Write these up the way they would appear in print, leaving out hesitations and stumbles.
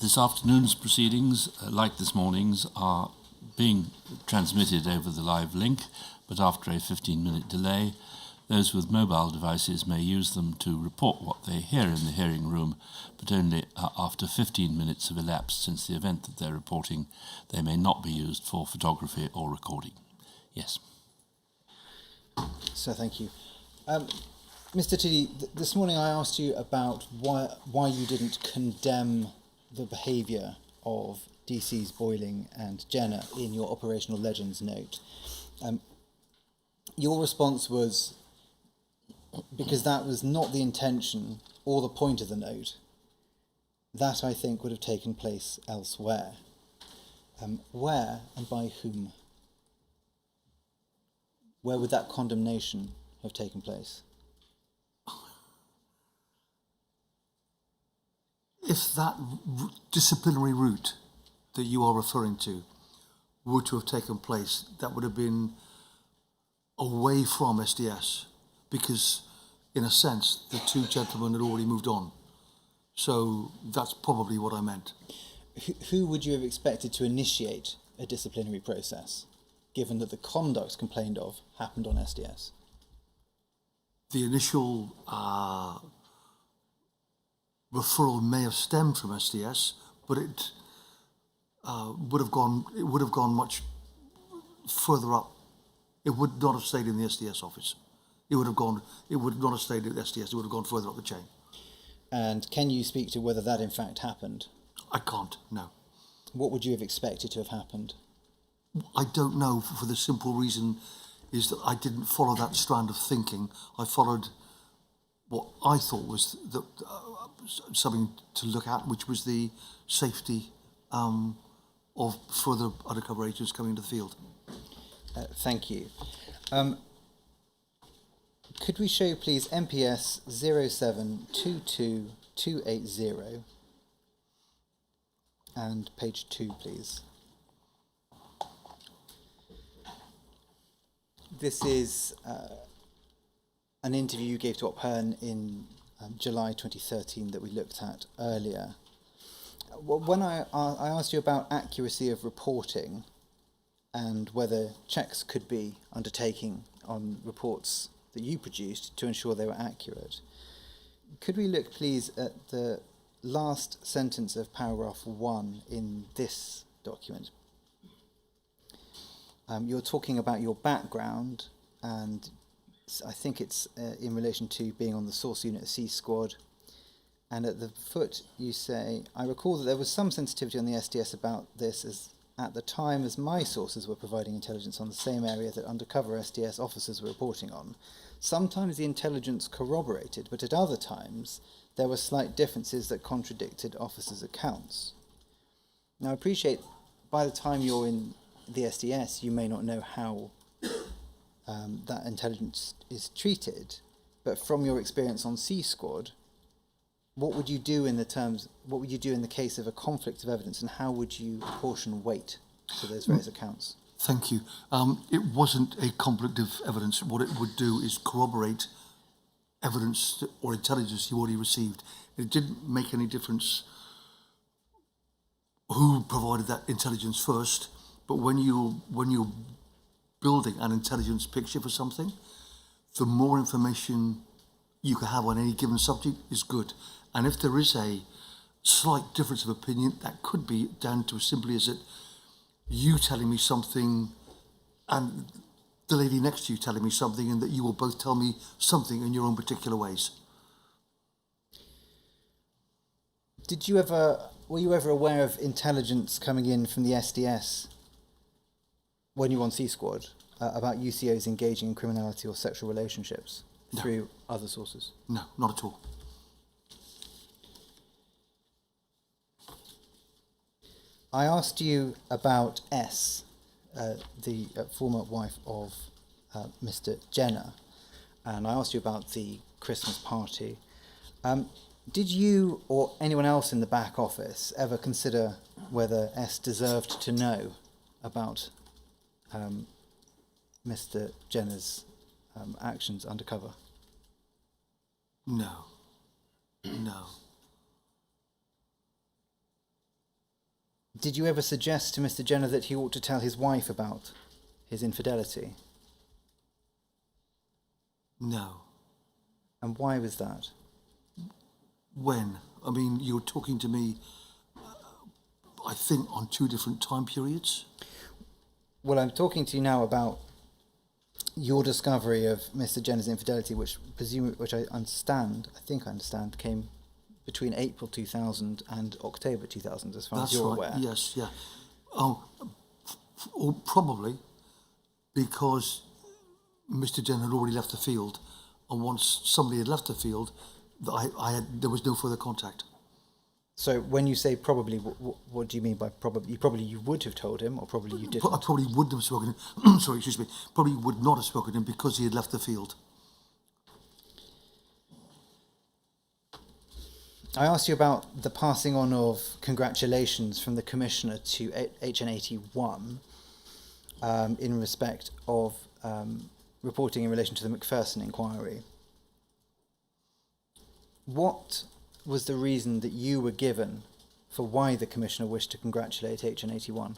This afternoon's proceedings, like this morning's, are being transmitted over the live link, but after a 15-minute delay, those with mobile devices may use them to report what they hear in the hearing room, but only after 15 minutes have elapsed since the event that they're reporting. They may not be used for photography or recording. Yes. So thank you. Mr. Tiddy, this morning I asked you about why you didn't condemn the behaviour of DC's Boiling and Jenner in your operational legends note. Your response was, because that was not the intention or the point of the note, that I think would have taken place elsewhere. Where and by whom? Where would that condemnation have taken place? If that disciplinary route that you are referring to were to have taken place, that would have been away from SDS, because in a sense the two gentlemen had already moved on. So that's probably what I meant. Who would you have expected to initiate a disciplinary process, given that the conduct complained of happened on SDS? The initial referral may have stemmed from SDS, but it would have gone much further up. It would not have stayed in the SDS office. It would not have stayed at SDS. It would have gone further up the chain. And can you speak to whether that in fact happened? I can't, no. What would you have expected to have happened? I don't know, for the simple reason is that I didn't follow that strand of thinking. I followed what I thought was something to look at, which was the safety of further undercover agents coming into the field. Thank you. Could we show, please, MPS 0722280 and page 2, please. This is an interview you gave to Ophern in July 2013 that we looked at earlier. When I asked you about accuracy of reporting and whether checks could be undertaken on reports that you produced to ensure they were accurate, could we look, please, at the last sentence of paragraph 1 in this document? You're talking about your background, and I think it's in relation to being on the source unit of C Squad. And at the foot you say, I recall that there was some sensitivity on the SDS about this at the time as my sources were providing intelligence on the same area that undercover SDS officers were reporting on. Sometimes the intelligence corroborated, but at other times there were slight differences that contradicted officers' accounts. Now I appreciate by the time you're in the SDS you may not know how that intelligence is treated, but from your experience on C Squad, what would you do in the case of a conflict of evidence, and how would you apportion weight to those various accounts? Thank you. It wasn't a conflict of evidence. What it would do is corroborate evidence or intelligence you already received. It didn't make any difference who provided that intelligence first, but when you're building an intelligence picture for something, the more information you can have on any given subject is good. And if there is a slight difference of opinion, that could be down to as simply as you telling me something and the lady next to you telling me something, and that you will both tell me something in your own particular ways. Were you ever aware of intelligence coming in from the SDS when you were on C Squad about UCOs engaging in criminality or sexual relationships through other sources? No, not at all. I asked you about S, the former wife of Mr. Jenner, and I asked you about the Christmas party. Did you or anyone else in the back office ever consider whether S deserved to know about Mr. Jenner's actions undercover? No. Did you ever suggest to Mr. Jenner that he ought to tell his wife about his infidelity? No. And why was that? When? I mean, you were talking to me, I think, on 2 different time periods. Well, I'm talking to you now about your discovery of Mr. Jenner's infidelity, which I think I understand, came between April 2000 and October 2000, as far as you're aware. Yes, yeah. Oh, or probably because Mr. Jenner had already left the field, and once somebody had left the field, there was no further contact. So when you say probably, what do you mean by probably? You would have told him, or probably you didn't? I probably wouldn't have spoken to him. Sorry, excuse me. Probably would not have spoken to him because he had left the field. I asked you about the passing on of congratulations from the Commissioner to HN81 in respect of reporting in relation to the Macpherson inquiry. What was the reason that you were given for why the Commissioner wished to congratulate HN81?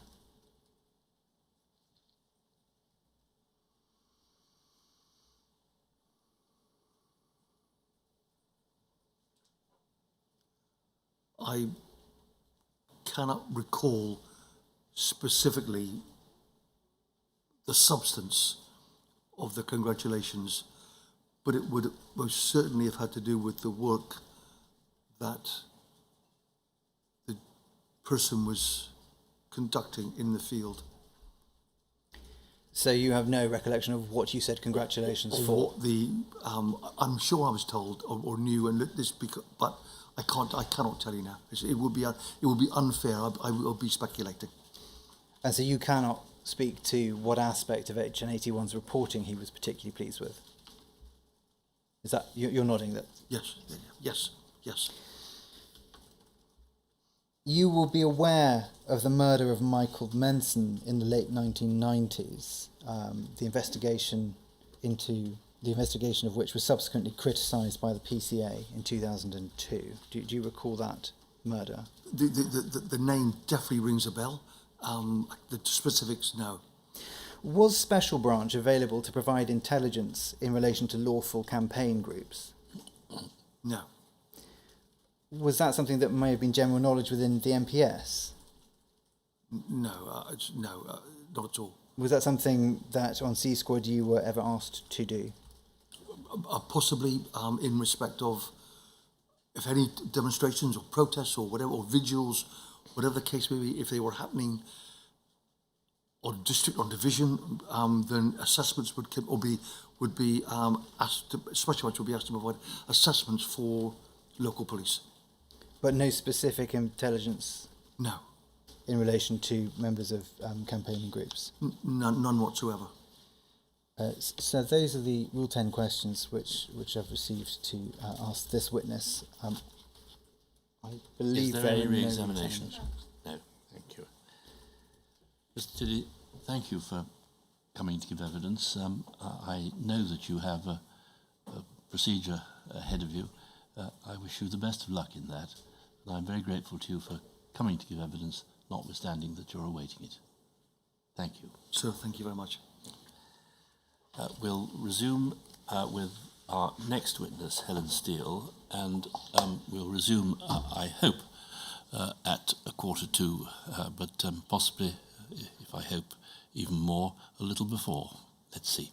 I cannot recall specifically the substance of the congratulations, but it would most certainly have had to do with the work that the person was conducting in the field. So you have no recollection of what you said congratulations for? I'm sure I was told or knew, and this but I cannot tell you now. It would be unfair. I will be speculating. And so you cannot speak to what aspect of HN81's reporting he was particularly pleased with? Is that you're nodding that? Yes. You will be aware of the murder of Michael Menson in the late 1990s, the investigation of which was subsequently criticised by the PCA in 2002. Do you recall that murder? The name definitely rings a bell. The specifics, no. Was Special Branch available to provide intelligence in relation to lawful campaign groups? No. Was that something that may have been general knowledge within the MPS? No, not at all. Was that something that on C Squad you were ever asked to do? Possibly in respect of if any demonstrations or protests or whatever, or vigils, whatever the case may be, if they were happening on district, on division, then assessments would be asked. Special Branch would be asked to provide assessments for local police. But no specific intelligence? No. In relation to members of campaigning groups? None whatsoever. So those are the Rule 10 questions which I've received to ask this witness. I believe is there any are re-examination? No, thank you. Mr. Tiddy, thank you for coming to give evidence. I know that you have a procedure ahead of you. I wish you the best of luck in that. And I'm very grateful to you for coming to give evidence, notwithstanding that you're awaiting it. Thank you. Sir, thank you very much. We'll resume with our next witness, Helen Steel, and we'll resume, I hope, at 1:45, but possibly, if I hope, even more, a little before. Let's see.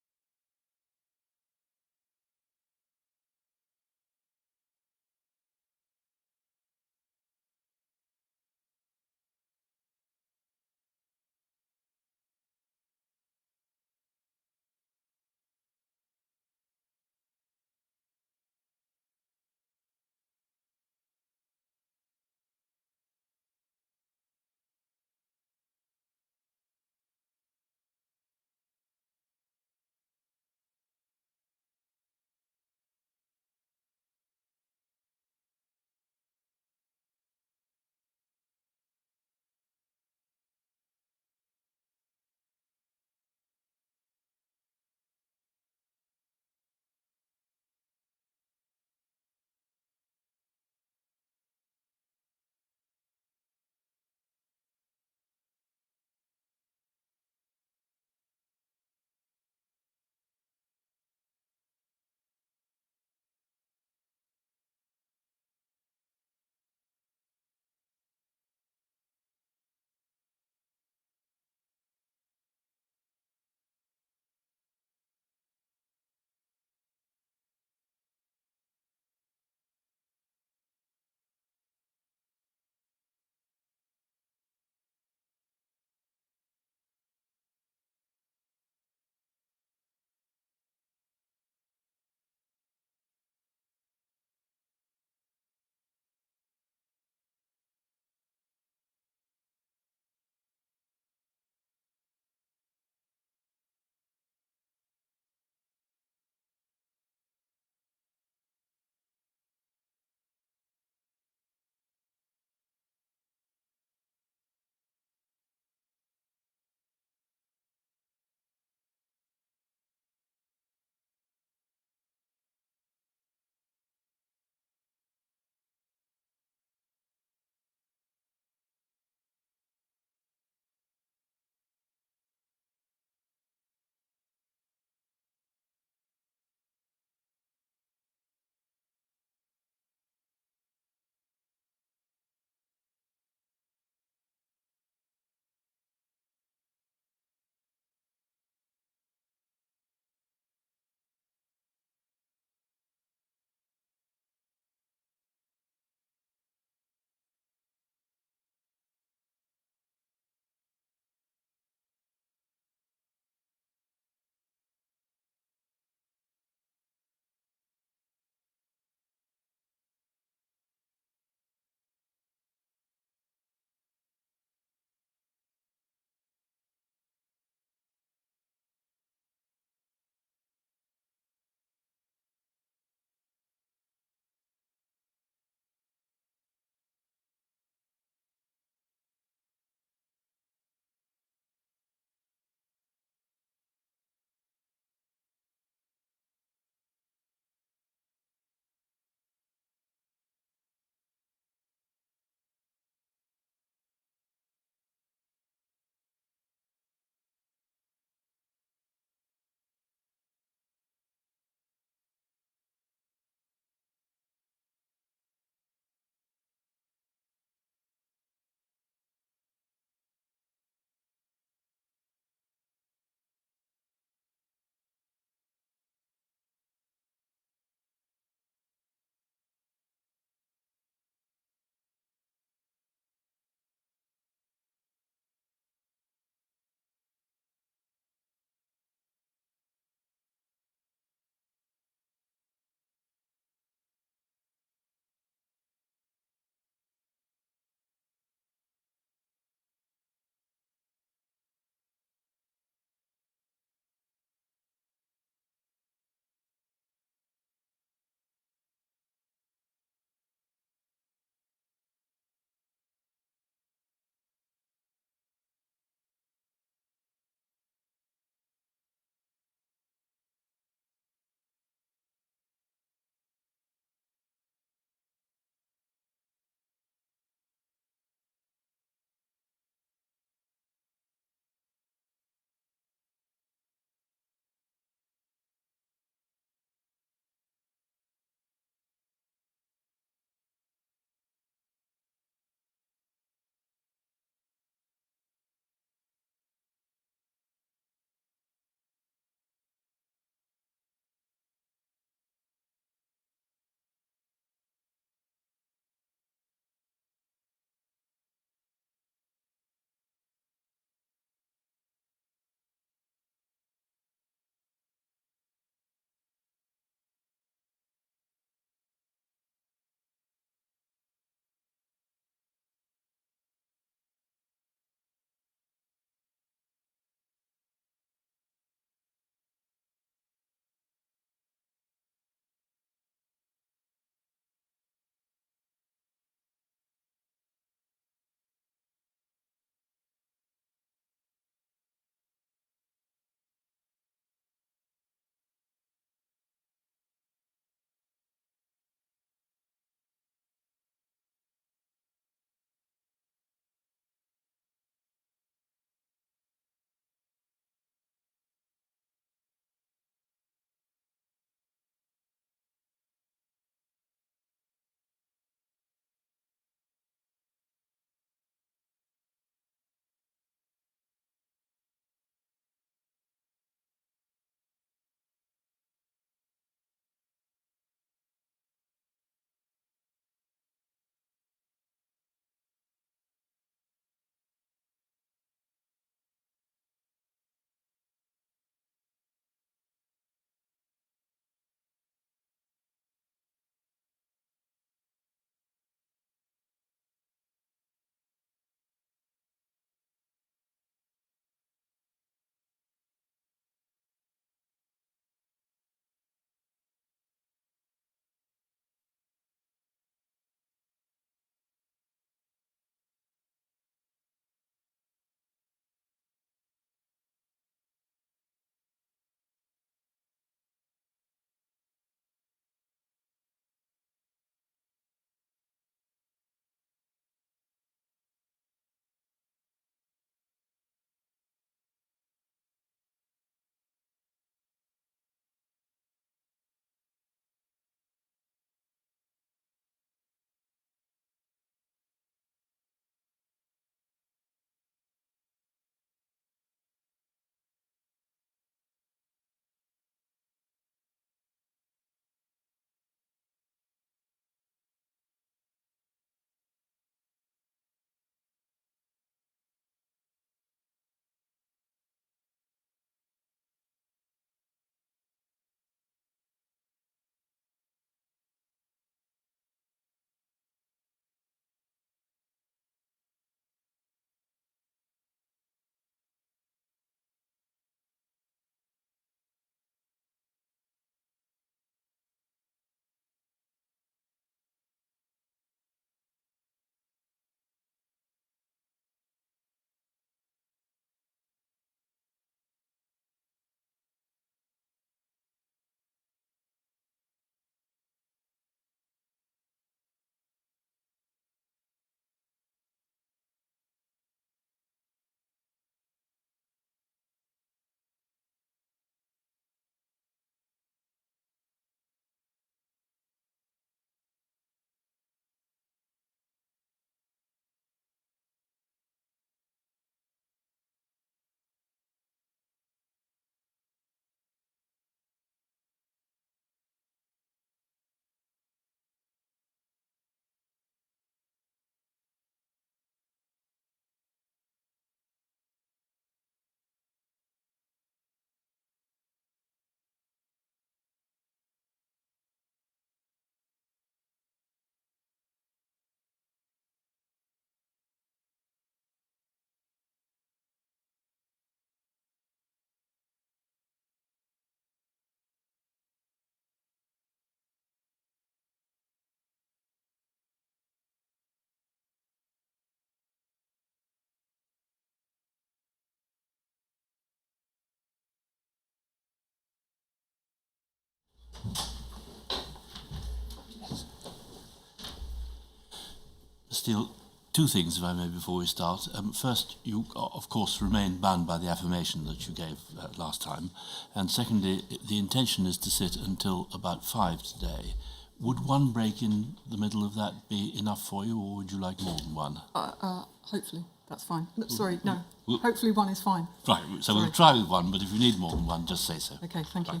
Steele, two things, if I may, before we start. First, you, of course, remain bound by the affirmation that you gave last time. And secondly, the intention is to sit until about 5 today. Would one break in the middle of that be enough for you, or would you like more than one? Hopefully, that's fine. Sorry, no. Hopefully one is fine. Right, so Sorry. we'll try with one, but if you need more than one, just say so. Okay, thank you.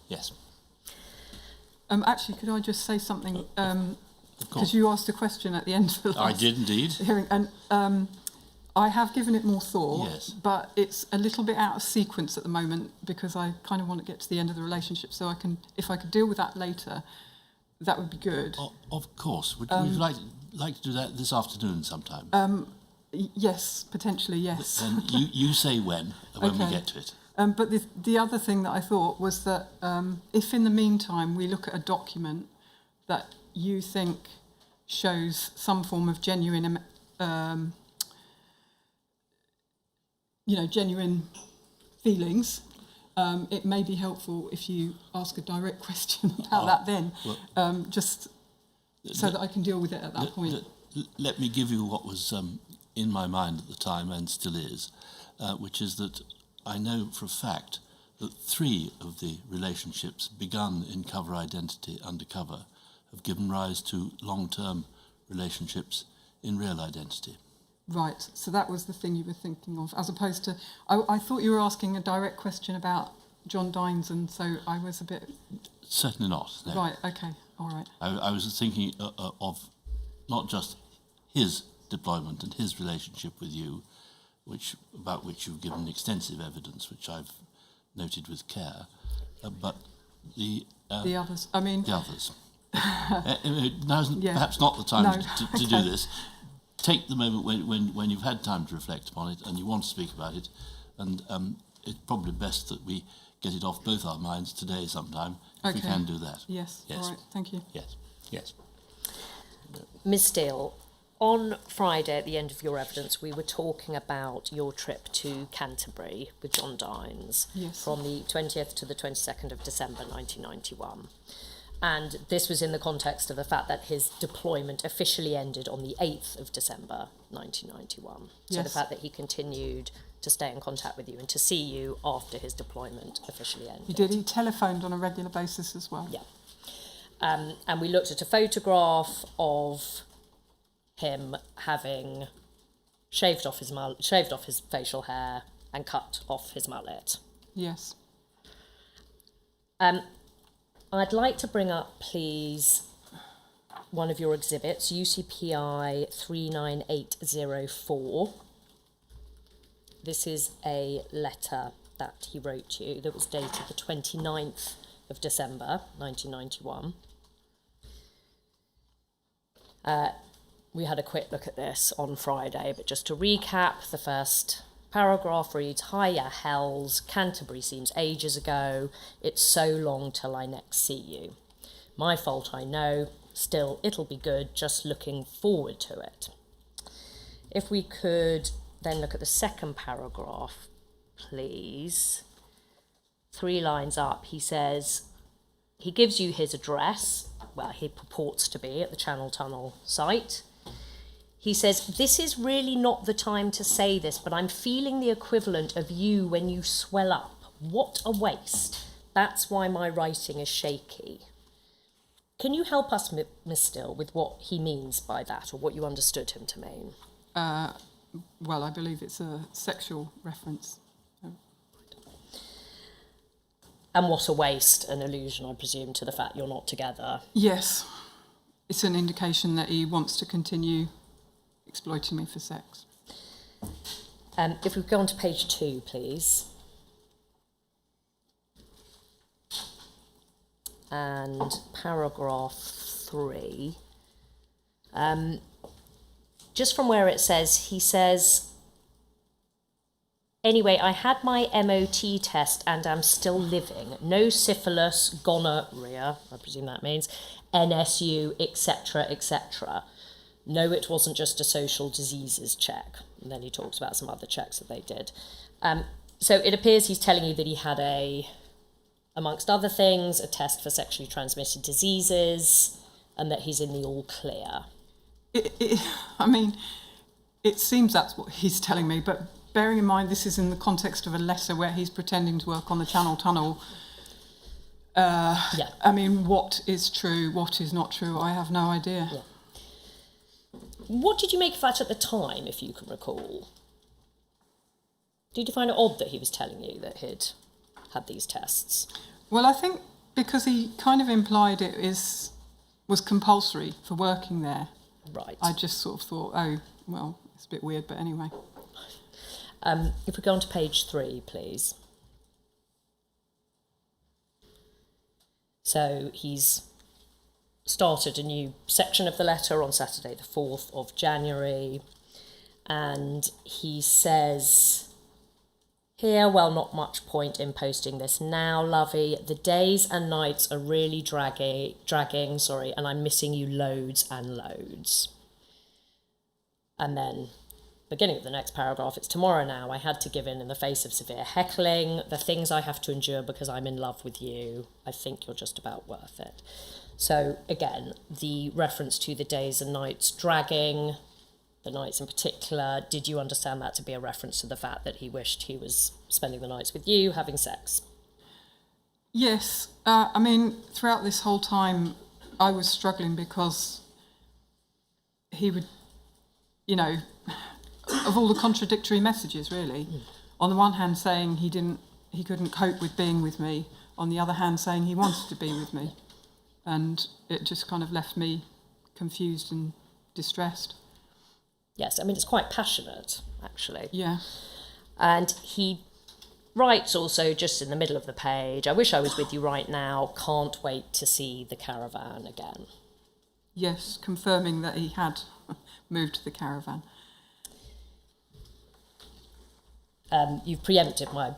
Yes. Actually, could I just say something? Of course. Because you asked a question at the end of the last I did indeed. hearing, and I have given it more thought, Yes. but it's a little bit out of sequence at the moment because I kind of want to get to the end of the relationship. So I can, if I could deal with that later, that would be good. Of course. Would you like to do that this afternoon sometime? Yes, potentially, yes. Then you say when we Okay. get to it. But the other thing that I thought was that if in the meantime we look at a document that you think shows some form of genuine, genuine feelings, it may be helpful if you ask a direct question about that then, just so that I can deal with it at that point. Let me give you what was in my mind at the time and still is, which is that I know for a fact that 3 of the relationships begun in cover identity undercover have given rise to long-term relationships in real identity. Right, so that was the thing you were thinking of, as opposed to... I thought you were asking a direct question about John Dines, and so I was a bit... Certainly not, no. Right, okay, all right. I was thinking of not just his deployment and his relationship with you, about which you've given extensive evidence, which I've noted with care, but the others, I mean... The others. Now's perhaps not the time to do this. Take the moment when you've had time to reflect upon it and you want to speak about it, and it's probably best that we get it off both our minds today sometime, if we can do that. Yes, all right, thank you. Yes. Ms Steel, on Friday at the end of your evidence, we were talking about your trip to Canterbury with John Dines from the 20th to the 22nd of December 1991. And this was in the context of the fact that his deployment officially ended on the 8th of December 1991. So the fact that he continued to stay in contact with you and to see you after his deployment officially ended. He did. He telephoned on a regular basis as well. Yeah. And we looked at a photograph of him having shaved off his facial hair and cut off his mullet. Yes. I'd like to bring up, please, one of your exhibits, UCPI 39804. This is a letter that he wrote you that was dated the 29th of December 1991. We had a quick look at this on Friday, but just to recap, the first paragraph reads, "Hiya, Hells, Canterbury seems ages ago. It's so long till I next see you. My fault, I know. Still, it'll be good, just looking forward to it." If we could then look at the second paragraph, please. 3 lines up, he says, he gives you his address, well, he purports to be at the Channel Tunnel site. He says, "This is really not the time to say this, but I'm feeling the equivalent of you when you swell up. What a waste. That's why my writing is shaky." Can you help us, Miss Still, with what he means by that, or what you understood him to mean? Well, I believe it's a sexual reference. And what a waste, an allusion, I presume, to the fact you're not together. Yes. It's an indication that he wants to continue exploiting me for sex. If we go on to page 2, please. And paragraph 3. Just from where it says, he says, "Anyway, I had my MOT test and am still living. No syphilis, gonorrhea," I presume that means, NSU, etc., etc. "No, it wasn't just a social diseases check." And then he talks about some other checks that they did. So it appears he's telling you that he had a amongst other things, a test for sexually transmitted diseases, and that he's in the all clear. It seems that's what he's telling me, but bearing in mind this is in the context of a letter where he's pretending to work on the Channel Tunnel. What is true, what is not true, I have no idea. Yeah. What did you make of that at the time, if you can recall? Did you find it odd that he was telling you that he'd had these tests? Well, I think because he kind of implied it was compulsory for working there. Right. I just sort of thought, oh, well, it's a bit weird, but anyway. If we go on to page 3, please. So he's started a new section of the letter on Saturday the 4th of January, and he says here, well, not much point in posting this now, lovey. The days and nights are really dragging, and I'm missing you loads and loads. And then, beginning of the next paragraph, it's tomorrow now. I had to give in the face of severe heckling. The things I have to endure because I'm in love with you. I think you're just about worth it. So, again, the reference to the days and nights dragging, the nights in particular, did you understand that to be a reference to the fact that he wished he was spending the nights with you, having sex? Yes. Throughout this whole time, I was struggling because he would, of all the contradictory messages, really. On the one hand, saying he couldn't cope with being with me. On the other hand, saying he wanted to be with me. And it just kind of left me confused and distressed. Yes, it's quite passionate, actually. Yeah. And he writes also, just in the middle of the page, I wish I was with you right now, can't wait to see the caravan again. Yes, confirming that he had moved to the caravan. You've preempted my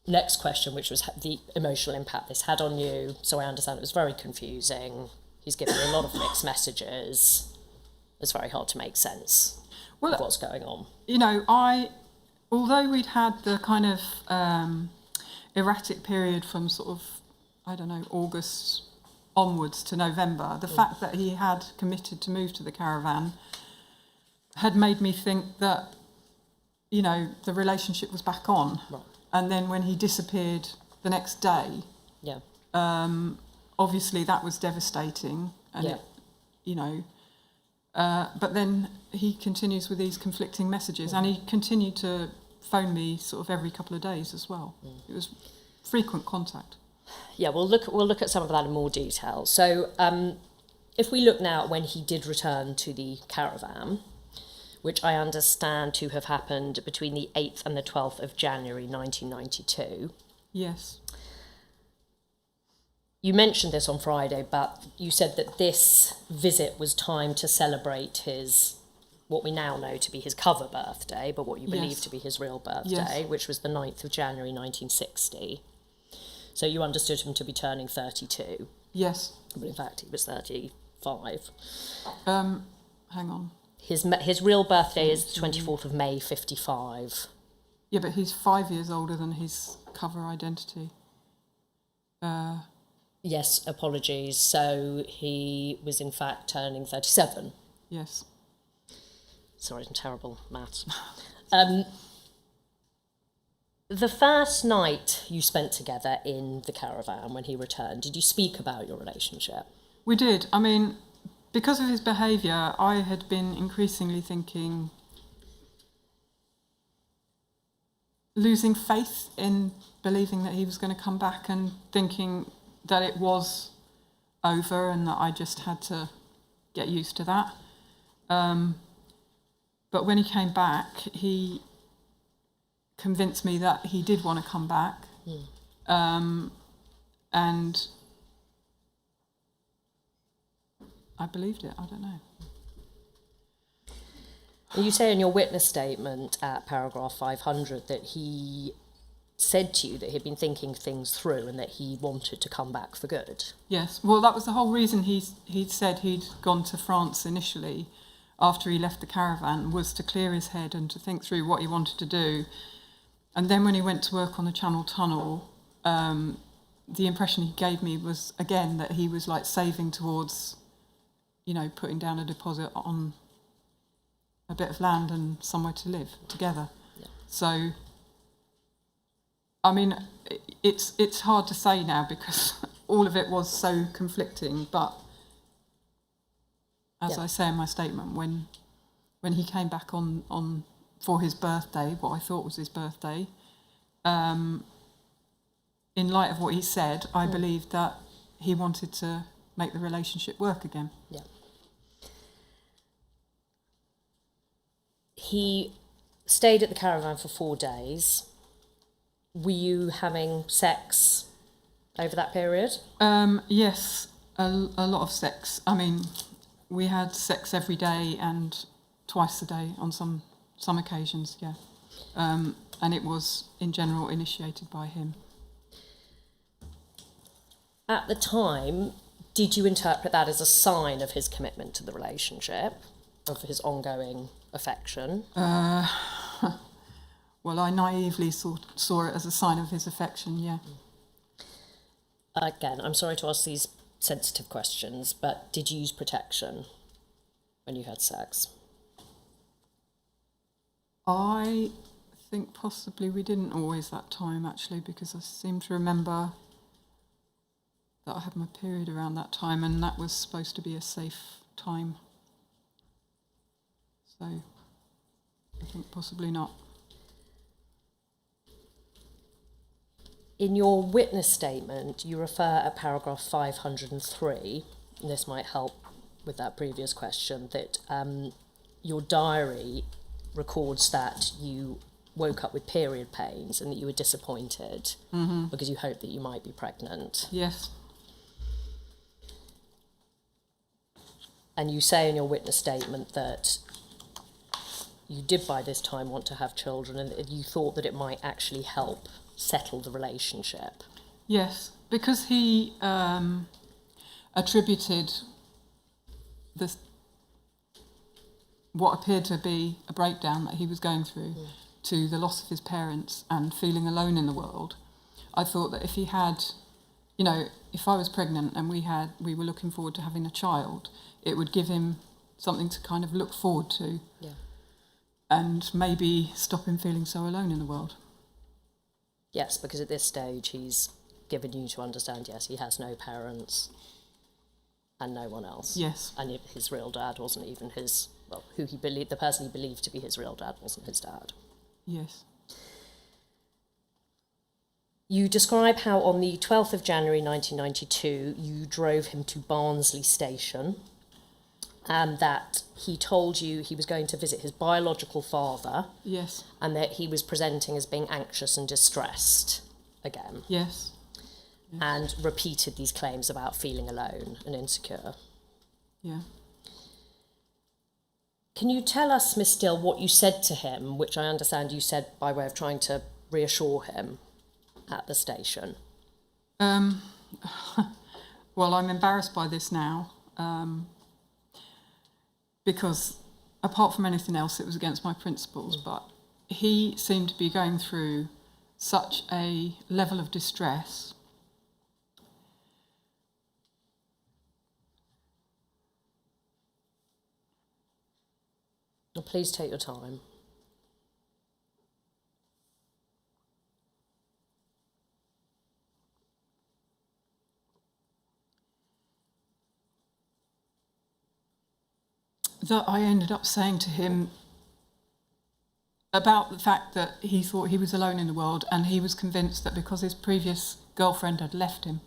next question, which was the emotional impact this had on you. So I understand it was very confusing. He's given you a lot of mixed messages. It's very hard to make sense of what's going on. Although we'd had the kind of erratic period from sort of, August onwards to November, the fact that he had committed to move to the caravan had made me think that, the relationship was back on. Right. And then when he disappeared the next day, obviously that was devastating. And but then he continues with these conflicting messages, and he continued to phone me sort of every couple of days as well. It was frequent contact. Yeah, we'll look at some of that in more detail. So if we look now at when he did return to the caravan, which I understand to have happened between the 8th and the 12th of January 1992. Yes. You mentioned this on Friday, but you said that this visit was timed to celebrate his, what we now know to be his cover birthday, but what you believe to be his real birthday, which was the 9th of January 1960. So you understood him to be turning 32. Yes. But in fact, he was 35. Hang on. His real birthday is the 24th of May, 55. Yeah, but he's 5 years older than his cover identity. Yes, apologies. So he was in fact turning 37. Yes. Sorry, I'm terrible maths. The first night you spent together in the caravan when he returned, did you speak about your relationship? We did. Because of his behaviour, I had been increasingly thinking, losing faith in believing that he was going to come back, and thinking that it was over and that I just had to get used to that. But when he came back, he convinced me that he did want to come back. And I believed it, I don't know. You say in your witness statement at paragraph 500 that he said to you that he'd been thinking things through and that he wanted to come back for good. Yes, well, that was the whole reason he'd said he'd gone to France initially after he left the caravan, was to clear his head and to think through what he wanted to do. And then when he went to work on the Channel Tunnel, the impression he gave me was, again, that he was like saving towards, you know, putting down a deposit on a bit of land and somewhere to live together. Yeah. So, I mean, it's hard to say now because all of it was so conflicting, but as I say in my statement, when he came back on for his birthday, what I thought was his birthday, in light of what he said, I believed that he wanted to make the relationship work again. Yeah. He stayed at the caravan for 4 days. Were you having sex over that period? Yes, a lot of sex. I mean, we had sex every day and twice a day on some occasions, yeah. And it was, in general, initiated by him. At the time, did you interpret that as a sign of his commitment to the relationship, of his ongoing affection? Well, I naively saw it as a sign of his affection, yeah. Again, I'm sorry to ask these sensitive questions, but did you use protection when you had sex? I think possibly we didn't always that time, actually, because I seem to remember that I had my period around that time, and that was supposed to be a safe time. So I think possibly not. In your witness statement, you refer at paragraph 503, and this might help with that previous question, that your diary records that you woke up with period pains and that you were disappointed because you hoped that you might be pregnant. Yes. And you say in your witness statement that you did by this time want to have children and that you thought that it might actually help settle the relationship. Yes, because he attributed what appeared to be a breakdown that he was going through to the loss of his parents and feeling alone in the world. I thought that if he had, you know, if I was pregnant and we were looking forward to having a child, it would give him something to kind of look forward to. Yeah. And maybe stop him feeling so alone in the world. Yes, because at this stage he's given you to understand, yes, he has no parents and no one else. Yes. And his real dad wasn't even his, well, the person he believed to be his real dad wasn't his dad. Yes. You describe how on the 12th of January 1992 you drove him to Barnsley Station and that he told you he was going to visit his biological father. Yes. And that he was presenting as being anxious and distressed again. Yes. And repeated these claims about feeling alone and insecure. Yeah. Can you tell us, Miss Steel, what you said to him, which I understand you said by way of trying to reassure him at the station? Well, I'm embarrassed by this now. Because apart from anything else, it was against my principles, but he seemed to be going through such a level of distress. Well, please take your time. That I ended up saying to him about the fact that he thought he was alone in the world and he was convinced that because his previous girlfriend had left him,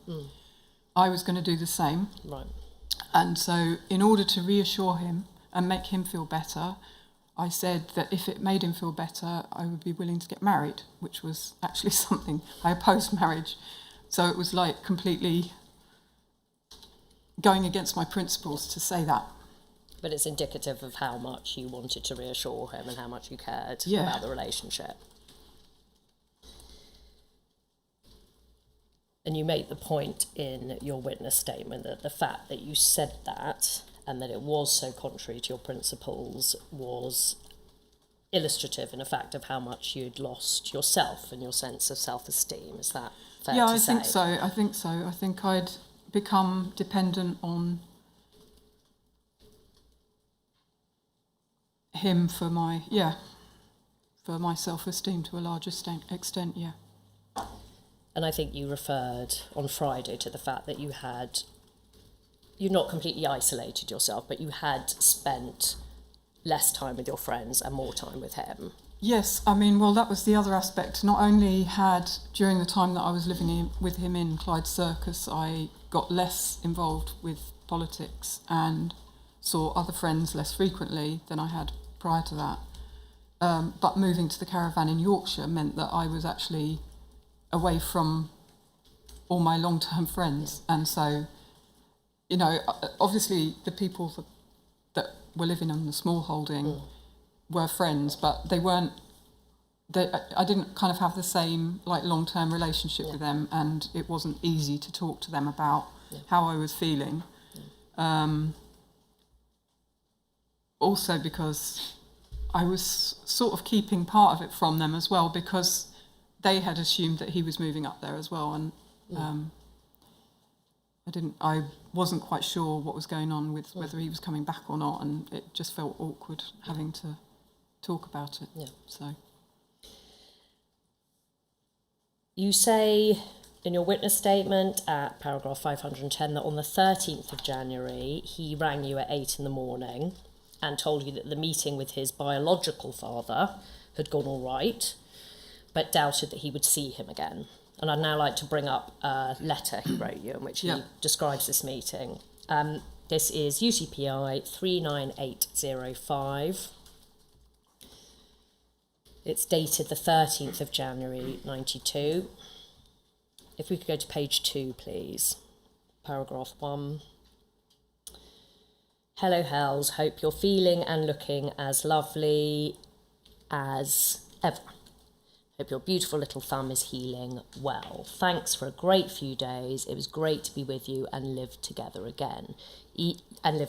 I was going to do the same. Right. And so in order to reassure him and make him feel better, I said that if it made him feel better, I would be willing to get married, which was actually something. I opposed marriage. So it was like completely going against my principles to say that. But it's indicative of how much you wanted to reassure him and how much you cared Yeah. about the relationship. And you made the point in your witness statement that the fact that you said that and that it was so contrary to your principles was illustrative in a fact of how much you'd lost yourself and your sense of self-esteem. Is that I think so. I think I'd become dependent on him for my self-esteem to a large extent, yeah. And I think you referred on Friday to the fact that you'd not completely isolated yourself, but you had spent less time with your friends and more time with him. Yes, I mean, well, that was the other aspect. Not only had, during the time that I was living with him in Clyde Circus, I got less involved with politics and saw other friends less frequently than I had prior to that. But moving to the caravan in Yorkshire meant that I was actually away from all my long-term friends. And so, you know, obviously the people that were living on the small holding were friends, but I didn't kind of have the same like long-term relationship with them, and it wasn't easy to talk to them about how I was feeling. Also because I was sort of keeping part of it from them as well, because they had assumed that he was moving up there as well, and I wasn't quite sure what was going on with whether he was coming back or not, and it just felt awkward having to talk about it. Yeah. So you say in your witness statement at paragraph 510 that on the 13th of January he rang you at 8 a.m. and told you that the meeting with his biological father had gone all right, but doubted that he would see him again. And I'd now like to bring up a letter he wrote you in which he describes this meeting. This is UCPI 39805. It's dated the 13th of January 92. If we could go to page 2, please. Paragraph 1. Hello, Hells. Hope you're feeling and looking as lovely as ever. Hope your beautiful little thumb is healing well. Thanks for a great few days. It was great to be with you and live together again. I'll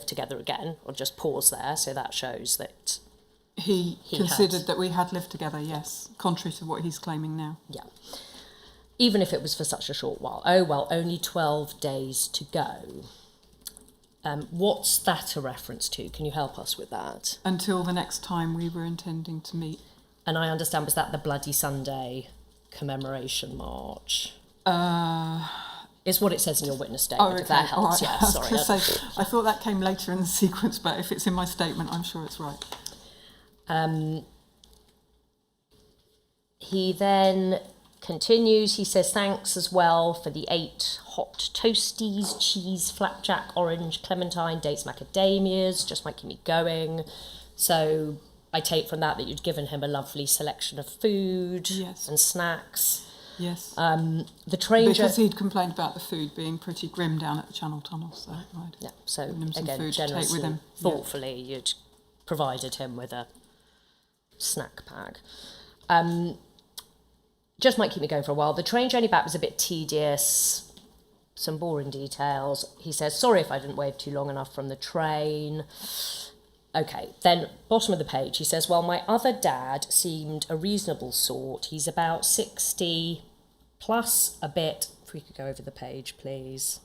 just pause there, so that shows that he considered that we had lived together, yes, contrary to what he's claiming now. Yeah. Even if it was for such a short while. Oh, well, only 12 days to go. What's that a reference to? Can you help us with that? Until the next time we were intending to meet. And I understand, was that the Bloody Sunday commemoration march? Is what it says in your witness statement, if that helps. Right. Yeah, sorry. I thought that came later in the sequence, but if it's in my statement, I'm sure it's right. He then continues, he says, thanks as well for the 8 hot toasties, cheese, flapjack, orange, clementine, dates, macadamias, just might keep me going. So I take from that you'd given him a lovely selection of food and snacks. Yes. The train because he'd complained about the food being pretty grim down at the Channel Tunnel, so again, generously, thoughtfully, you'd provided him with a snack bag. Just might keep me going for a while. The train journey back was a bit tedious, some boring details. He says, sorry if I didn't wave too long enough from the train. Okay, then bottom of the page, he says, well, my other dad seemed a reasonable sort. He's about 60 plus a bit. If we could go over the page, please.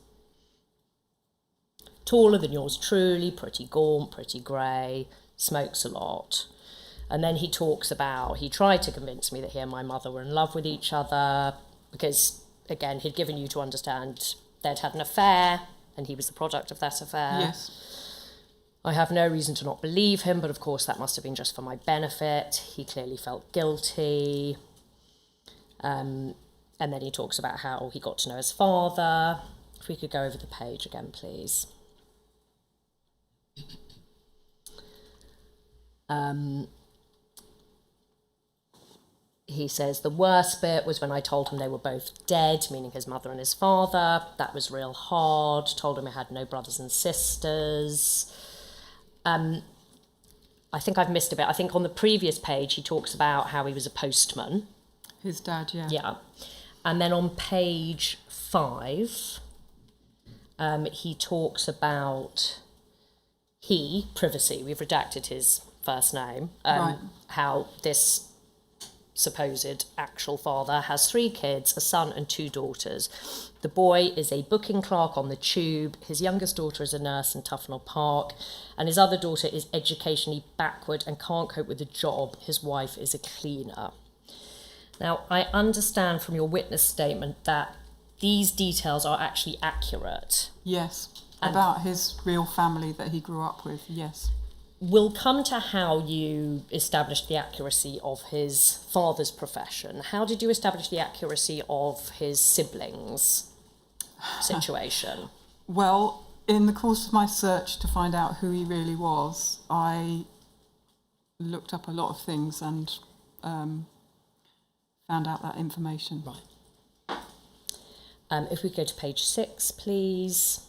Taller than yours truly, pretty gaunt, pretty grey, smokes a lot. And then he talks about, he tried to convince me that he and my mother were in love with each other because, again, he'd given you to understand they'd had an affair and he was the product of that affair. Yes. I have no reason to not believe him, but of course that must have been just for my benefit. He clearly felt guilty. And then he talks about how he got to know his father. If we could go over the page again, please. He says, the worst bit was when I told him they were both dead, meaning his mother and his father. That was real hard. Told him I had no brothers and sisters. I think I've missed a bit. I think on the previous page he talks about how he was a postman. His dad, yeah. Yeah. And then on page 5, he talks about privacy. We've redacted his first name. Right. How this supposed actual father, has 3 kids, a son and 2 daughters. The boy is a booking clerk on the Tube, his youngest daughter is a nurse in Tufnell Park, and his other daughter is educationally backward and can't cope with the job. His wife is a cleaner. Now, I understand from your witness statement that these details are actually accurate. Yes, And- about his real family that he grew up with, yes. We'll come to how you established the accuracy of his father's profession. How did you establish the accuracy of his siblings' situation? Well, in the course of my search to find out who he really was, I looked up a lot of things and found out that information. Right. If we go to page 6, please.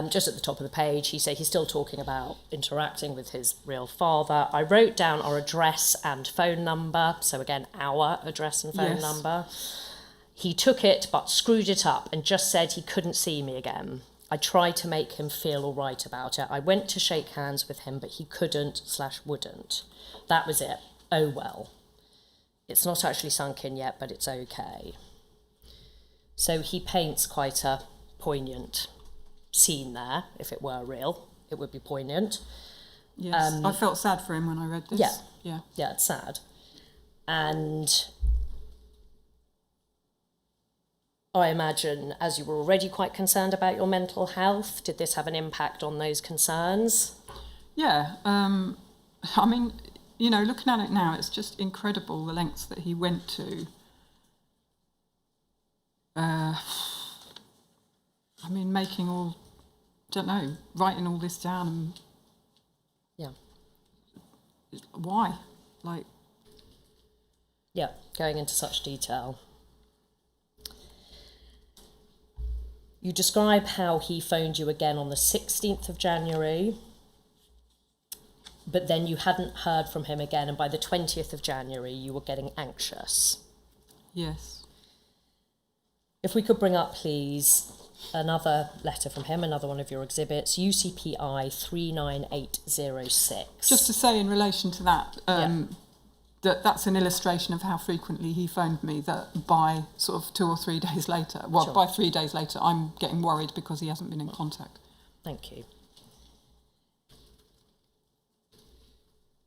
Just at the top of the page, he said he's still talking about interacting with his real father. I wrote down our address and phone number. So again, our address and phone Yes. number. He took it but screwed it up and just said he couldn't see me again. I tried to make him feel all right about it. I went to shake hands with him, but he couldn't/wouldn't. That was it. Oh well. It's not actually sunk in yet, but it's okay. So he paints quite a poignant scene there. If it were real, it would be poignant. Yes, I felt sad for him when I read this. Yeah. Yeah, it's sad. And I imagine, as you were already quite concerned about your mental health, did this have an impact on those concerns? Yeah, I mean, you know, looking at it now, it's just incredible the lengths that he went to. I mean, writing all this down and Yeah. why? Like, Yeah, going into such detail. You describe how he phoned you again on the 16th of January, but then you hadn't heard from him again, and by the 20th of January you were getting anxious. yes. If we could bring up, please, another letter from him, another one of your exhibits, UCPI 39806. Just to say in relation to that, Yeah. that's an illustration of how frequently he phoned me, that by sort of 2 or 3 days later, well, Sure. by 3 days later, I'm getting worried because he hasn't been in contact. Thank you.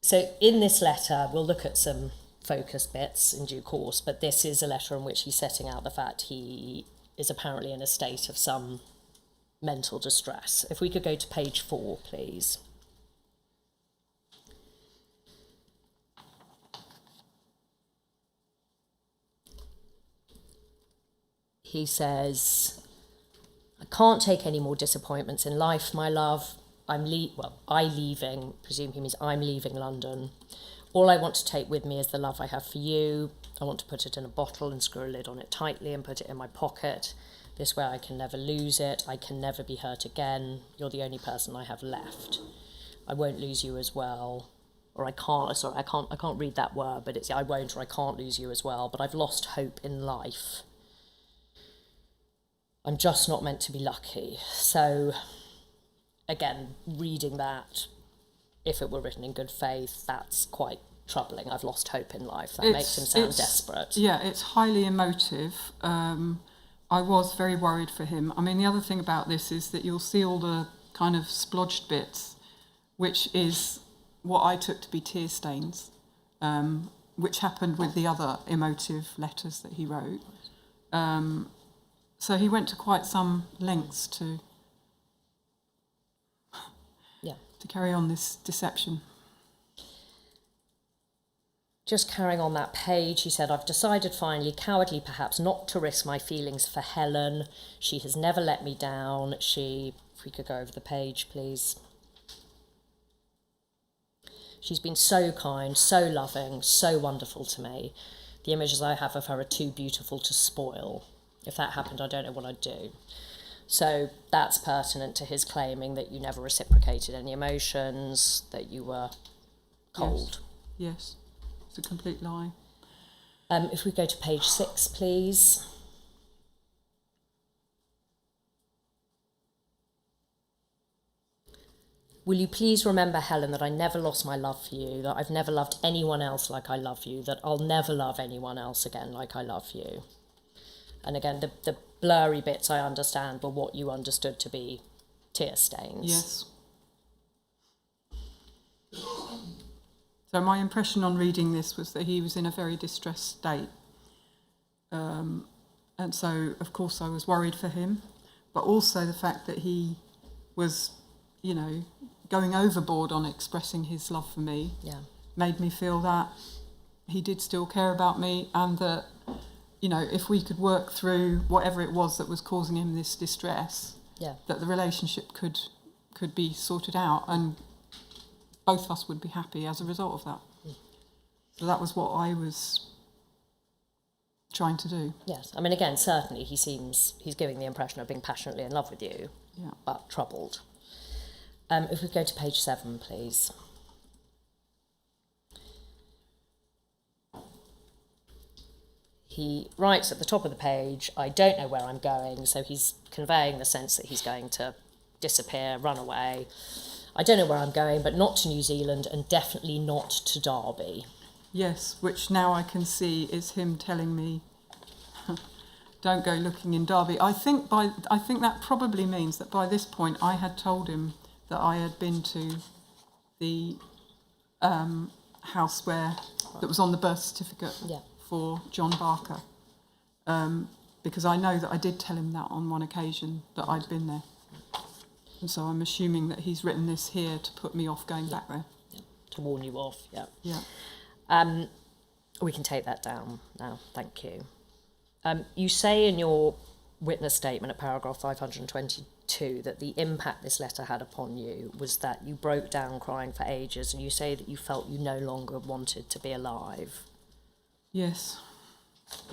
So in this letter, we'll look at some focus bits in due course, but this is a letter in which he's setting out the fact he is apparently in a state of some mental distress. If we could go to page 4, please. He says, I can't take any more disappointments in life, my love. I'm leaving, presume he means I'm leaving London. All I want to take with me is the love I have for you. I want to put it in a bottle and screw a lid on it tightly and put it in my pocket. This way I can never lose it. I can never be hurt again. You're the only person I have left. I won't lose you as well. Or I can't read that word, but it's I won't or I can't lose you as well. But I've lost hope in life. I'm just not meant to be lucky. So, again, reading that, if it were written in good faith, that's quite troubling. I've lost hope in life. That makes him sound desperate. Yeah, it's highly emotive. I was very worried for him. I mean, the other thing about this is that you'll see all the kind of splodged bits, which is what I took to be tear stains, which happened with the other emotive letters that he wrote. So he went to quite some lengths to carry on this deception. Just carrying on that page, he said, I've decided finally, cowardly perhaps, not to risk my feelings for Helen. She has never let me down. If we could go over the page, please. She's been so kind, so loving, so wonderful to me. The images I have of her are too beautiful to spoil. If that happened, I don't know what I'd do. So that's pertinent to his claiming that you never reciprocated any emotions, that you were cold. Yes, it's a complete lie. If we go to page 6, please. Will you please remember, Helen, that I never lost my love for you, that I've never loved anyone else like I love you, that I'll never love anyone else again like I love you. And again, the blurry bits I understand were what you understood to be tear stains. Yes. So my impression on reading this was that he was in a very distressed state. And so, of course, I was worried for him, but also the fact that he was, you know, going overboard on expressing his love for me made me feel that he did still care about me, and that, you know, if we could work through whatever it was that was causing him this distress, that the relationship could be sorted out, and both of us would be happy as a result of that. So that was what I was trying to do. Yes, I mean, again, certainly he's giving the impression of being passionately in love with you, but troubled. If we go to page 7, please. He writes at the top of the page, I don't know where I'm going, so he's conveying the sense that he's going to disappear, run away. I don't know where I'm going, but not to New Zealand, and definitely not to Derby. Yes, which now I can see is him telling me, don't go looking in Derby. I think that probably means that by this point I had told him that I had been to the house that was on the birth certificate for John Barker, because I know that I did tell him that on one occasion, that I'd been there. And so I'm assuming that he's written this here to put me off going back there. To warn you off, Yeah. We can take that down now, thank you. You say in your witness statement at paragraph 522 that the impact this letter had upon you was that you broke down crying for ages, and you say that you felt you no longer wanted to be alive. Yes,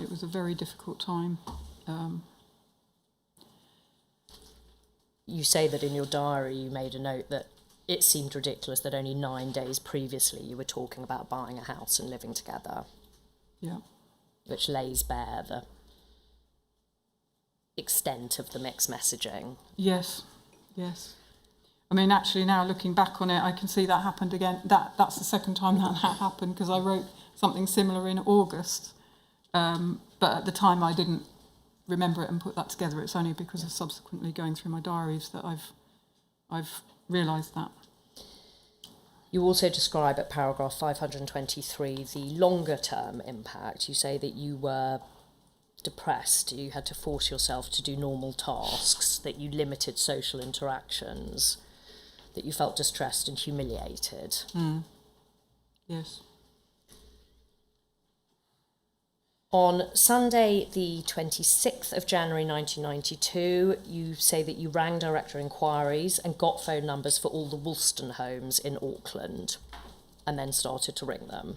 it was a very difficult time. You say that in your diary you made a note that it seemed ridiculous that only 9 days previously you were talking about buying a house and living together. Yeah. Which lays bare the extent of the mixed messaging. Yes. I mean, actually, now looking back on it, I can see that happened again. That's the second time that happened, because I wrote something similar in August. But at the time I didn't remember it and put that together. It's only because of subsequently going through my diaries that I've realised that. You also describe at paragraph 523 the longer term impact. You say that you were depressed, you had to force yourself to do normal tasks, that you limited social interactions, that you felt distressed and humiliated. Yes. On Sunday, the 26th of January 1992, you say that you rang Director Inquiries and got phone numbers for all the Woolston homes in Auckland, and then started to ring them.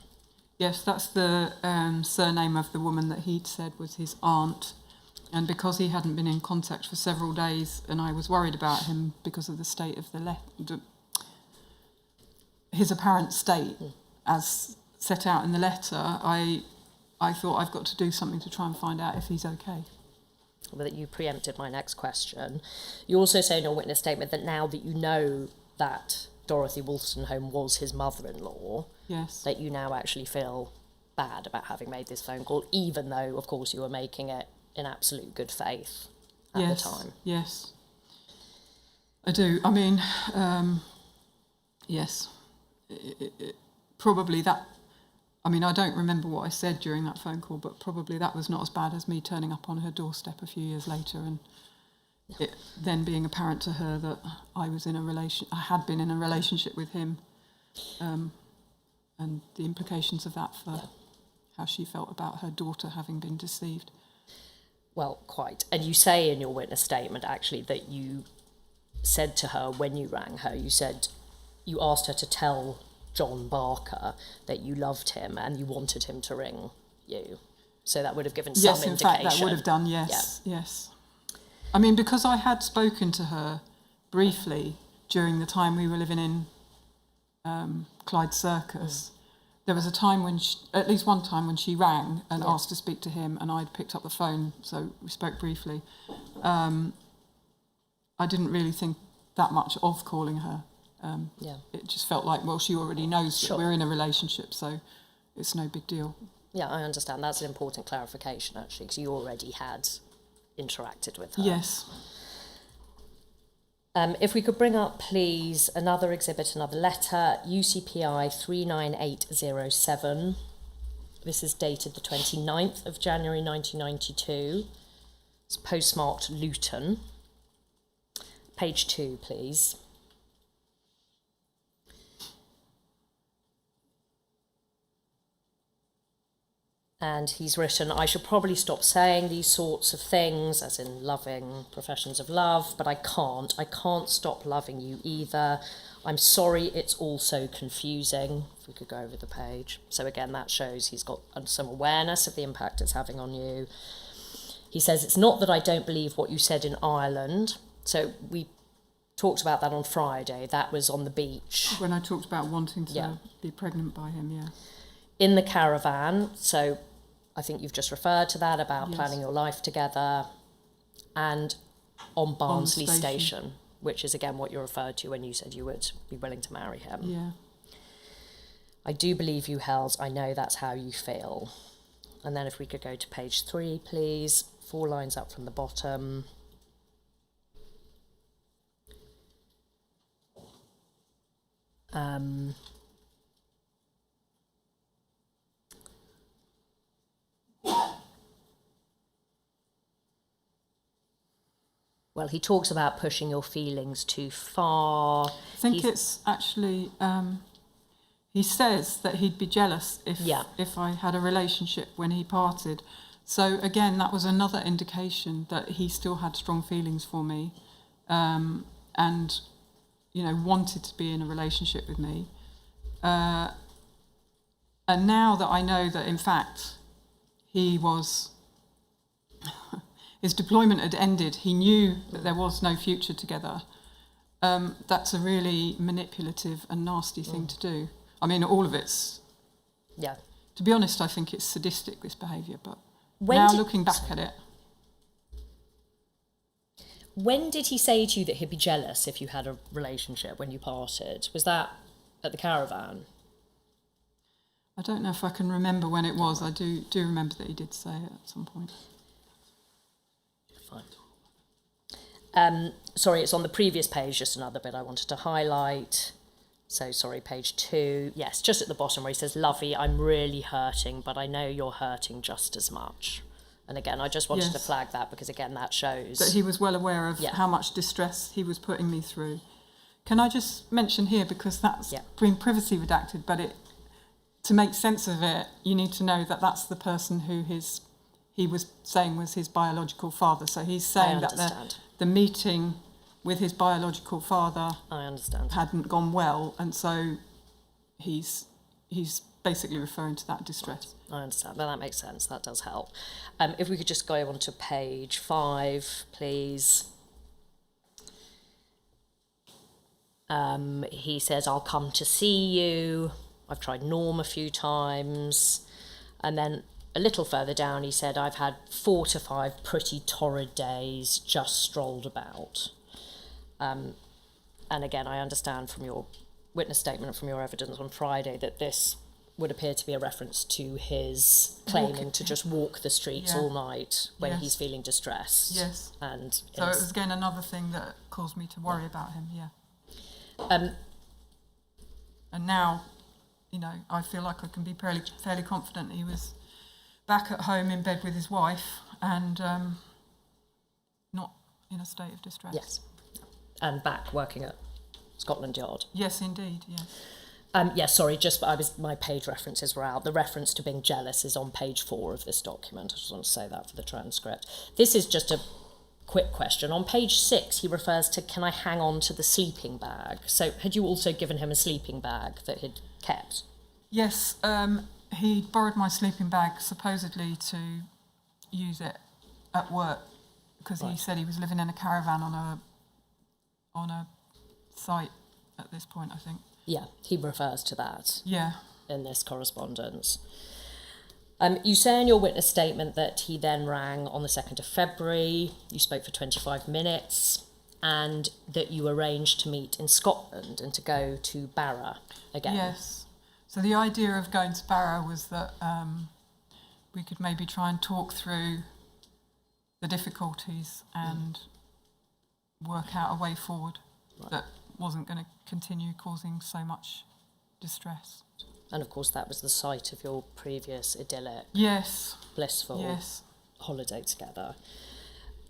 Yes, that's the surname of the woman that he'd said was his aunt. And because he hadn't been in contact for several days, and I was worried about him because of the state of his apparent state, as set out in the letter, I thought I've got to do something to try and find out if he's okay. Well, that you preempted my next question. You also say in your witness statement that now that you know that Dorothy Wolstenholme was his mother-in-law, yes, that you now actually feel bad about having made this phone call, even though, of course, you were making it in absolute good faith at the time. Yes, I do. I mean, yes, probably that. I mean, I don't remember what I said during that phone call, but probably that was not as bad as me turning up on her doorstep a few years later and it then being apparent to her that I had been in a relationship with him, and the implications of that for how she felt about her daughter having been deceived. Well, quite. And you say in your witness statement, actually, that you said to her when you rang her, you asked her to tell John Barker that you loved him and you wanted him to ring you. So that would have given some indication. Yes, in fact, that would have done, yes, yes. I mean, because I had spoken to her briefly during the time we were living in Clyde Circus, there was a time at least one time when she rang and asked to speak to him, and I'd picked up the phone, so we spoke briefly. I didn't really think that much of calling her It just felt like, well, she already knows that we're in a relationship, so it's no big deal. Yeah, I understand. That's an important clarification, actually, because you already had interacted with her. Yes. If we could bring up, please, another exhibit, another letter, UCPI 39807. This is dated the 29th of January 1992. It's postmarked Luton. Page 2, please. And he's written, I should probably stop saying these sorts of things, as in loving professions of love, but I can't. I can't stop loving you either. I'm sorry it's all so confusing. If we could go over the page. So again, that shows he's got some awareness of the impact it's having on you. He says, it's not that I don't believe what you said in Ireland. So we talked about that on Friday. That was on the beach. When I talked about wanting to be pregnant by him, yeah. In the caravan, so I think you've just referred to that about planning your life together, and on Barnsley Station, which is again what you referred to when you said you would be willing to marry him. Yeah. I do believe you, Hells. I know that's how you feel. And then if we could go to page 3, please. 4 lines up from the bottom. Well, he talks about pushing your feelings too far. I think it's actually, he says that he'd be jealous if I had a relationship when he parted. So again, that was another indication that he still had strong feelings for me, and, you know, wanted to be in a relationship with me. And now that I know that, in fact, he was... his deployment had ended, he knew that there was no future together. That's a really manipulative and nasty thing to do. I mean, all of it's... Yeah. To be honest, I think it's sadistic, this behaviour, but now looking back at it... When did he say to you that he'd be jealous if you had a relationship when you parted? Was that at the caravan? I don't know if I can remember when it was. I do remember that he did say it at some point. Sorry, it's on the previous page, just another bit I wanted to highlight. So, sorry, page 2. Yes, just at the bottom where he says, Lovey, I'm really hurting, but I know you're hurting just as much. And again, I just wanted to flag that because, again, that shows... that he was well aware of how much distress he was putting me through. Can I just mention here, because that's been privacy redacted, but to make sense of it, you need to know that that's the person who he was saying was his biological father. So he's saying that the meeting with his biological father hadn't gone well, and so he's basically referring to that distress. I understand. Well, that makes sense. That does help. If we could just go on to page 5, please. He says, I'll come to see you. I've tried Norm a few times. And then a little further down, he said, I've had 4 to 5 pretty torrid days, just strolled about. And again, I understand from your witness statement, from your evidence on Friday, that this would appear to be a reference to his claiming to just walk the streets all night when he's feeling distressed. Yes. And so it was, again, another thing that caused me to worry about him, And now, you know, I feel like I can be fairly confident he was back at home in bed with his wife and not in a state of distress. Yes. And back working at Scotland Yard. Yes, indeed, yes. Sorry, my page references were out. The reference to being jealous is on page 4 of this document. I just want to say that for the transcript. This is just a quick question. On page 6, he refers to, can I hang on to the sleeping bag? So had you also given him a sleeping bag that he'd kept? Yes, he borrowed my sleeping bag supposedly to use it at work because he said he was living in a caravan on a site at this point, I think. Yeah, he refers to that in this correspondence. You say in your witness statement that he then rang on the 2nd of February. You spoke for 25 minutes. and that you arranged to meet in Scotland and to go to Barra again. Yes. So the idea of going to Barra was that we could maybe try and talk through the difficulties and work out a way forward that wasn't going to continue causing so much distress. And of course that was the site of your previous idyllic, Yes. blissful Yes. holiday together.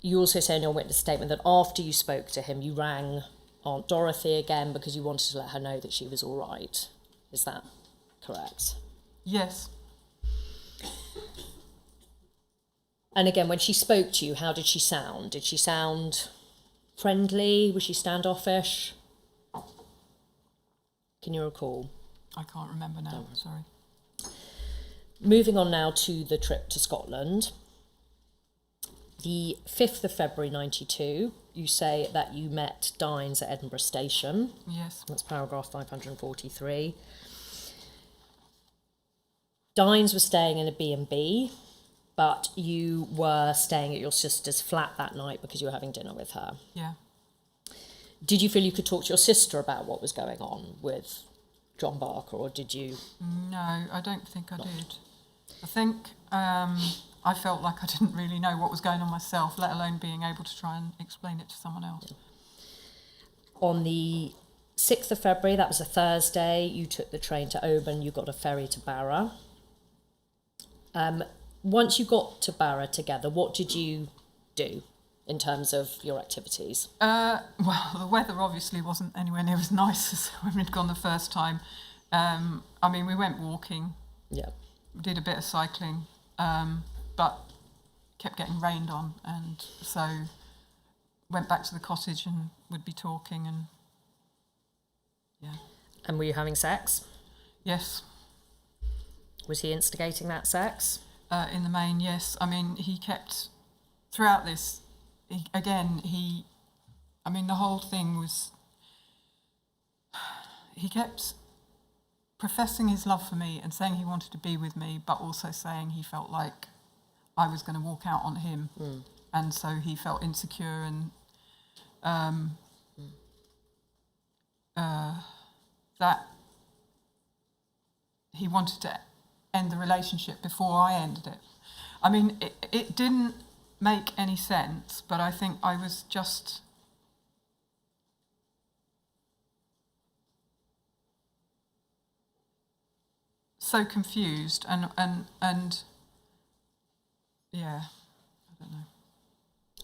You also say in your witness statement that after you spoke to him, you rang Aunt Dorothy again because you wanted to let her know that she was all right. Is that correct? Yes. And again, when she spoke to you, how did she sound? Did she sound friendly? Was she standoffish? Can you recall? I can't remember now, sorry. Moving on now to the trip to Scotland. The 5th of February 92, you say that you met Dines at Edinburgh Station. Yes. That's paragraph 543. Dines was staying in a B&B, but you were staying at your sister's flat that night because you were having dinner with her. Yeah. Did you feel you could talk to your sister about what was going on with John Barker, or did you? No, I don't think I did. I think I felt like I didn't really know what was going on myself, let alone being able to try and explain it to someone else. On the 6th of February, that was a Thursday, you took the train to Oban, you got a ferry to Barra. Once you got to Barra together, what did you do in terms of your activities? Well, the weather obviously wasn't anywhere near as nice as when we'd gone the first time. I mean, we went walking, Yeah. did a bit of cycling, but kept getting rained on, and so went back to the cottage and would be talking, and yeah. And were you having sex? Yes, Was he instigating that sex? in the main, yes. I mean, he kept, throughout this, I mean, the whole thing was, he kept professing his love for me and saying he wanted to be with me, but also saying he felt like I was going to walk out on him. And so he felt insecure, and that he wanted to end the relationship before I ended it. I mean, it didn't make any sense, but I think I was just so confused and yeah, I don't know.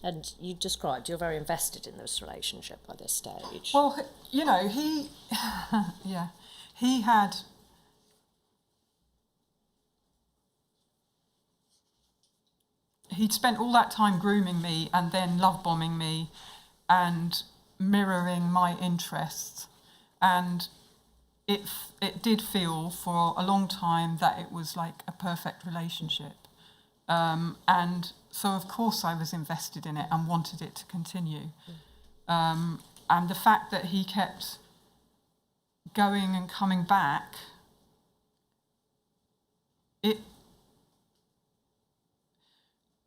And you described you're very invested in this relationship by this stage. Well, you know, he yeah, he had he'd spent all that time grooming me and then love bombing me and mirroring my interests, and it did feel for a long time that it was like a perfect relationship, and so of course I was invested in it and wanted it to continue, and the fact that he kept going and coming back,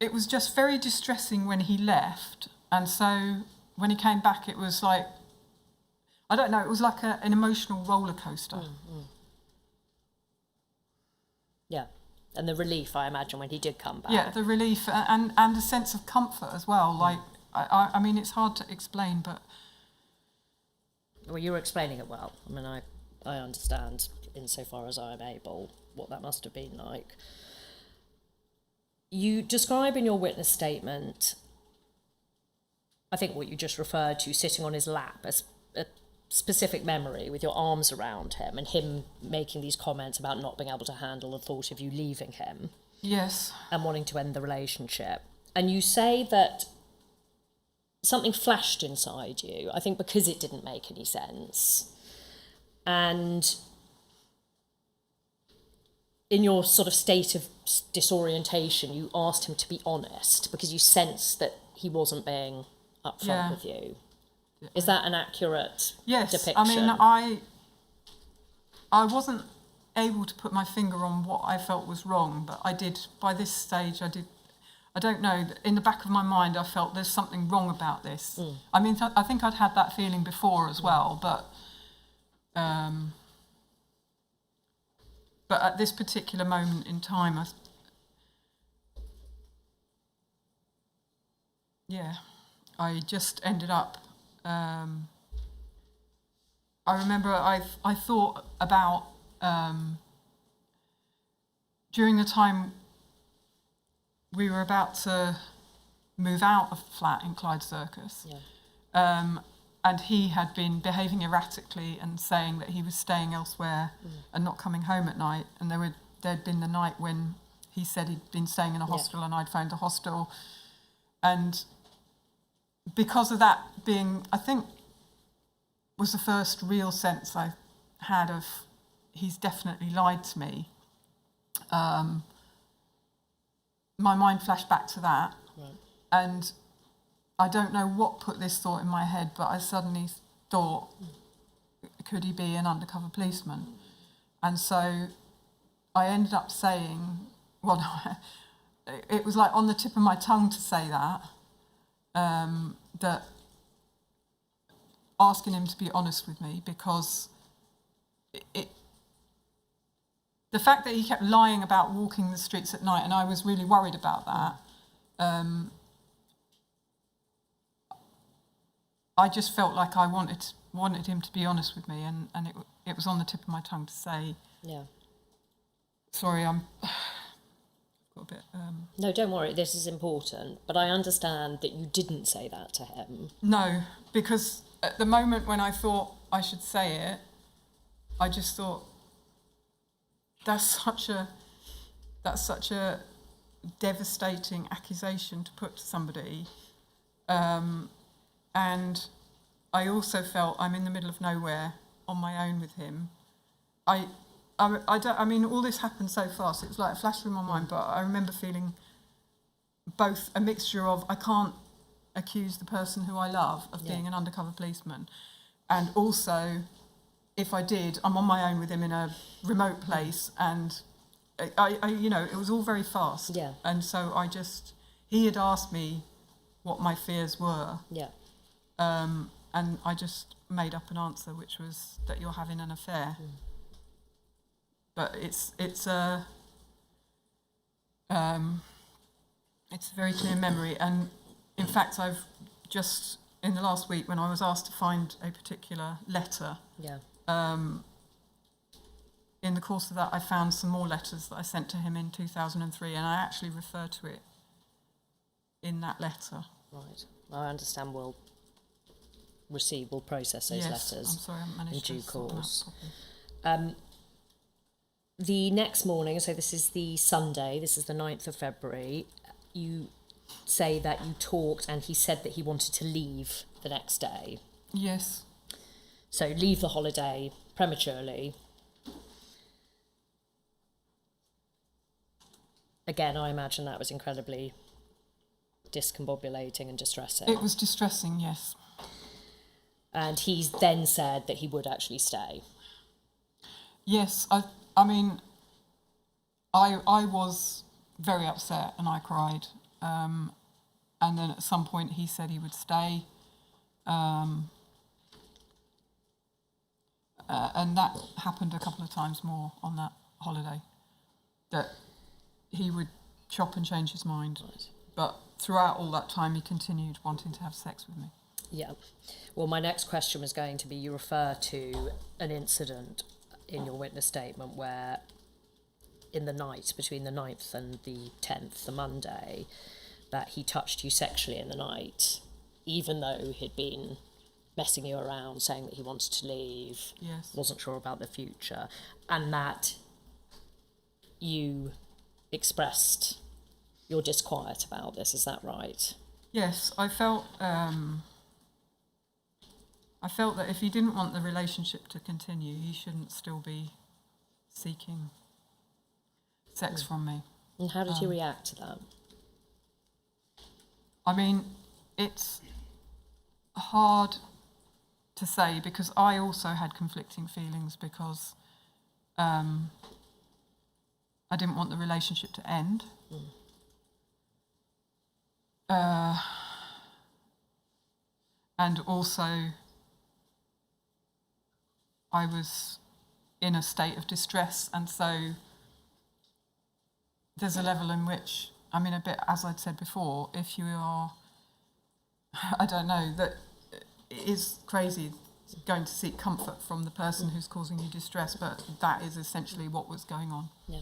it was just very distressing when he left, and so when he came back it was like, I don't know, it was like an emotional roller coaster. Yeah. And the relief, I imagine, when he did come back. Yeah, the relief and a sense of comfort as well. Like, I mean, it's hard to explain, but... Well, you were explaining it well. I mean, I understand, insofar as I am able, what that must have been like. You describe in your witness statement, I think what you just referred to, sitting on his lap, as a specific memory with your arms around him and him making these comments about not being able to handle the thought of you leaving him. Yes. And wanting to end the relationship. And you say that something flashed inside you, I think because it didn't make any sense. And in your sort of state of disorientation, you asked him to be honest because you sensed that he wasn't being upfront with you. Is that an accurate depiction? I mean, I wasn't able to put my finger on what I felt was wrong, but I did, by this stage, I don't know, in the back of my mind I felt there's something wrong about this. I mean, I think I'd had that feeling before as well, but at this particular moment in time, I just ended up. I remember I thought about during the time we were about to move out of the flat in Clyde Circus, and he had been behaving erratically and saying that he was staying elsewhere and not coming home at night. And there'd been the night when he said he'd been staying in a hostel and I'd phoned the hostel. And because of that being, I think, was the first real sense I had of he's definitely lied to me. My mind flashed back to that. Right. And I don't know what put this thought in my head, but I suddenly thought, could he be an undercover policeman? And so I ended up saying, it was like on the tip of my tongue to say that, that asking him to be honest with me, because the fact that he kept lying about walking the streets at night, and I was really worried about that, I just felt like I wanted him to be honest with me, and it was on the tip of my tongue to say. Yeah. Sorry, I've got a bit. No, don't worry. This is important, but I understand that you didn't say that to him. No, because at the moment when I thought I should say it, I just thought that's such a devastating accusation to put to somebody. And I also felt I'm in the middle of nowhere on my own with him. I mean, all this happened so fast. It was like a flash through my mind, but I remember feeling both a mixture of I can't accuse the person who I love of being an undercover policeman, and also, if I did, I'm on my own with him in a remote place, and I it was all very fast. Yeah. And so he had asked me what my fears were. Yeah. And I just made up an answer, which was that you're having an affair. But it's a very clear memory, and in fact, I've just in the last week when I was asked to find a particular letter. Yeah. In the course of that, I found some more letters that I sent to him in 2003, and I actually refer to it in that letter. Right. I understand we'll process those letters. I'm sorry, I haven't managed in due to sort course. them out properly. The next morning, so this is the Sunday, this is the 9th of February, you say that you talked and he said that he wanted to leave the next day. Yes. So leave the holiday prematurely. Again, I imagine that was incredibly discombobulating and distressing. It was distressing, yes. And he then said that he would actually stay. Yes, I mean, I was very upset and I cried. And then at some point he said he would stay. And that happened a couple of times more on that holiday. That he would chop and change his mind. Right. But throughout all that time he continued wanting to have sex with me. Yeah. Well, my next question was going to be, you refer to an incident in your witness statement where in the night between the 9th and the 10th, the Monday, that he touched you sexually in the night, even though he'd been messing you around, saying that he wanted to leave, yes, wasn't sure about the future, and that you expressed your disquiet about this. Is that right? Yes, I felt that if he didn't want the relationship to continue, he shouldn't still be seeking sex from me. And how did you react to that? I mean, it's hard to say because I also had conflicting feelings because I didn't want the relationship to end. And also, I was in a state of distress, and so there's a level in which, I mean, a bit, as I'd said before, if you are, I don't know, that it is crazy going to seek comfort from the person who's causing you distress, but that is essentially what was going on. Yeah.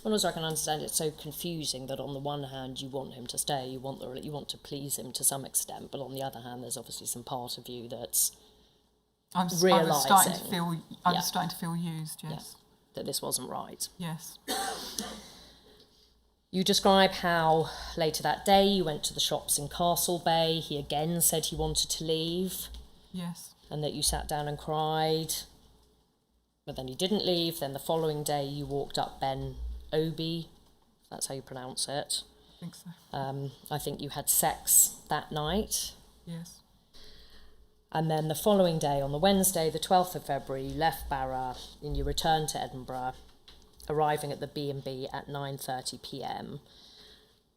And also I can understand it's so confusing that on the one hand you want him to stay, you want to please him to some extent, but on the other hand there's obviously some part of you that's I was realising starting to feel used, yes. that this wasn't right. Yes. You describe how later that day you went to the shops in Castle Bay. He again said he wanted to leave. Yes. And that you sat down and cried. But then you didn't leave. Then the following day you walked up Ben Obi. That's how you pronounce it. I think so. I think you had sex that night. Yes. And then the following day, on the Wednesday, the 12th of February, you left Barra and you returned to Edinburgh, arriving at the B&B at 9:30 p.m.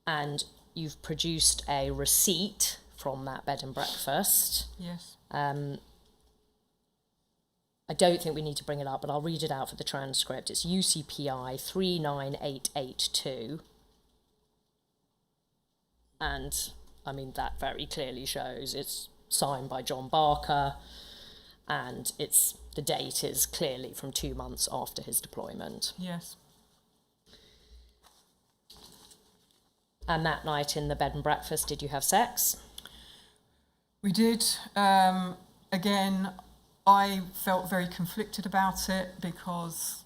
And you've produced a receipt from that bed and breakfast. Yes. I don't think we need to bring it up, but I'll read it out for the transcript. It's UCPI 39882. And, I mean, that very clearly shows it's signed by John Barker, and the date is clearly from 2 months after his deployment. Yes. And that night in the bed and breakfast, did you have sex? We did. Again, I felt very conflicted about it because,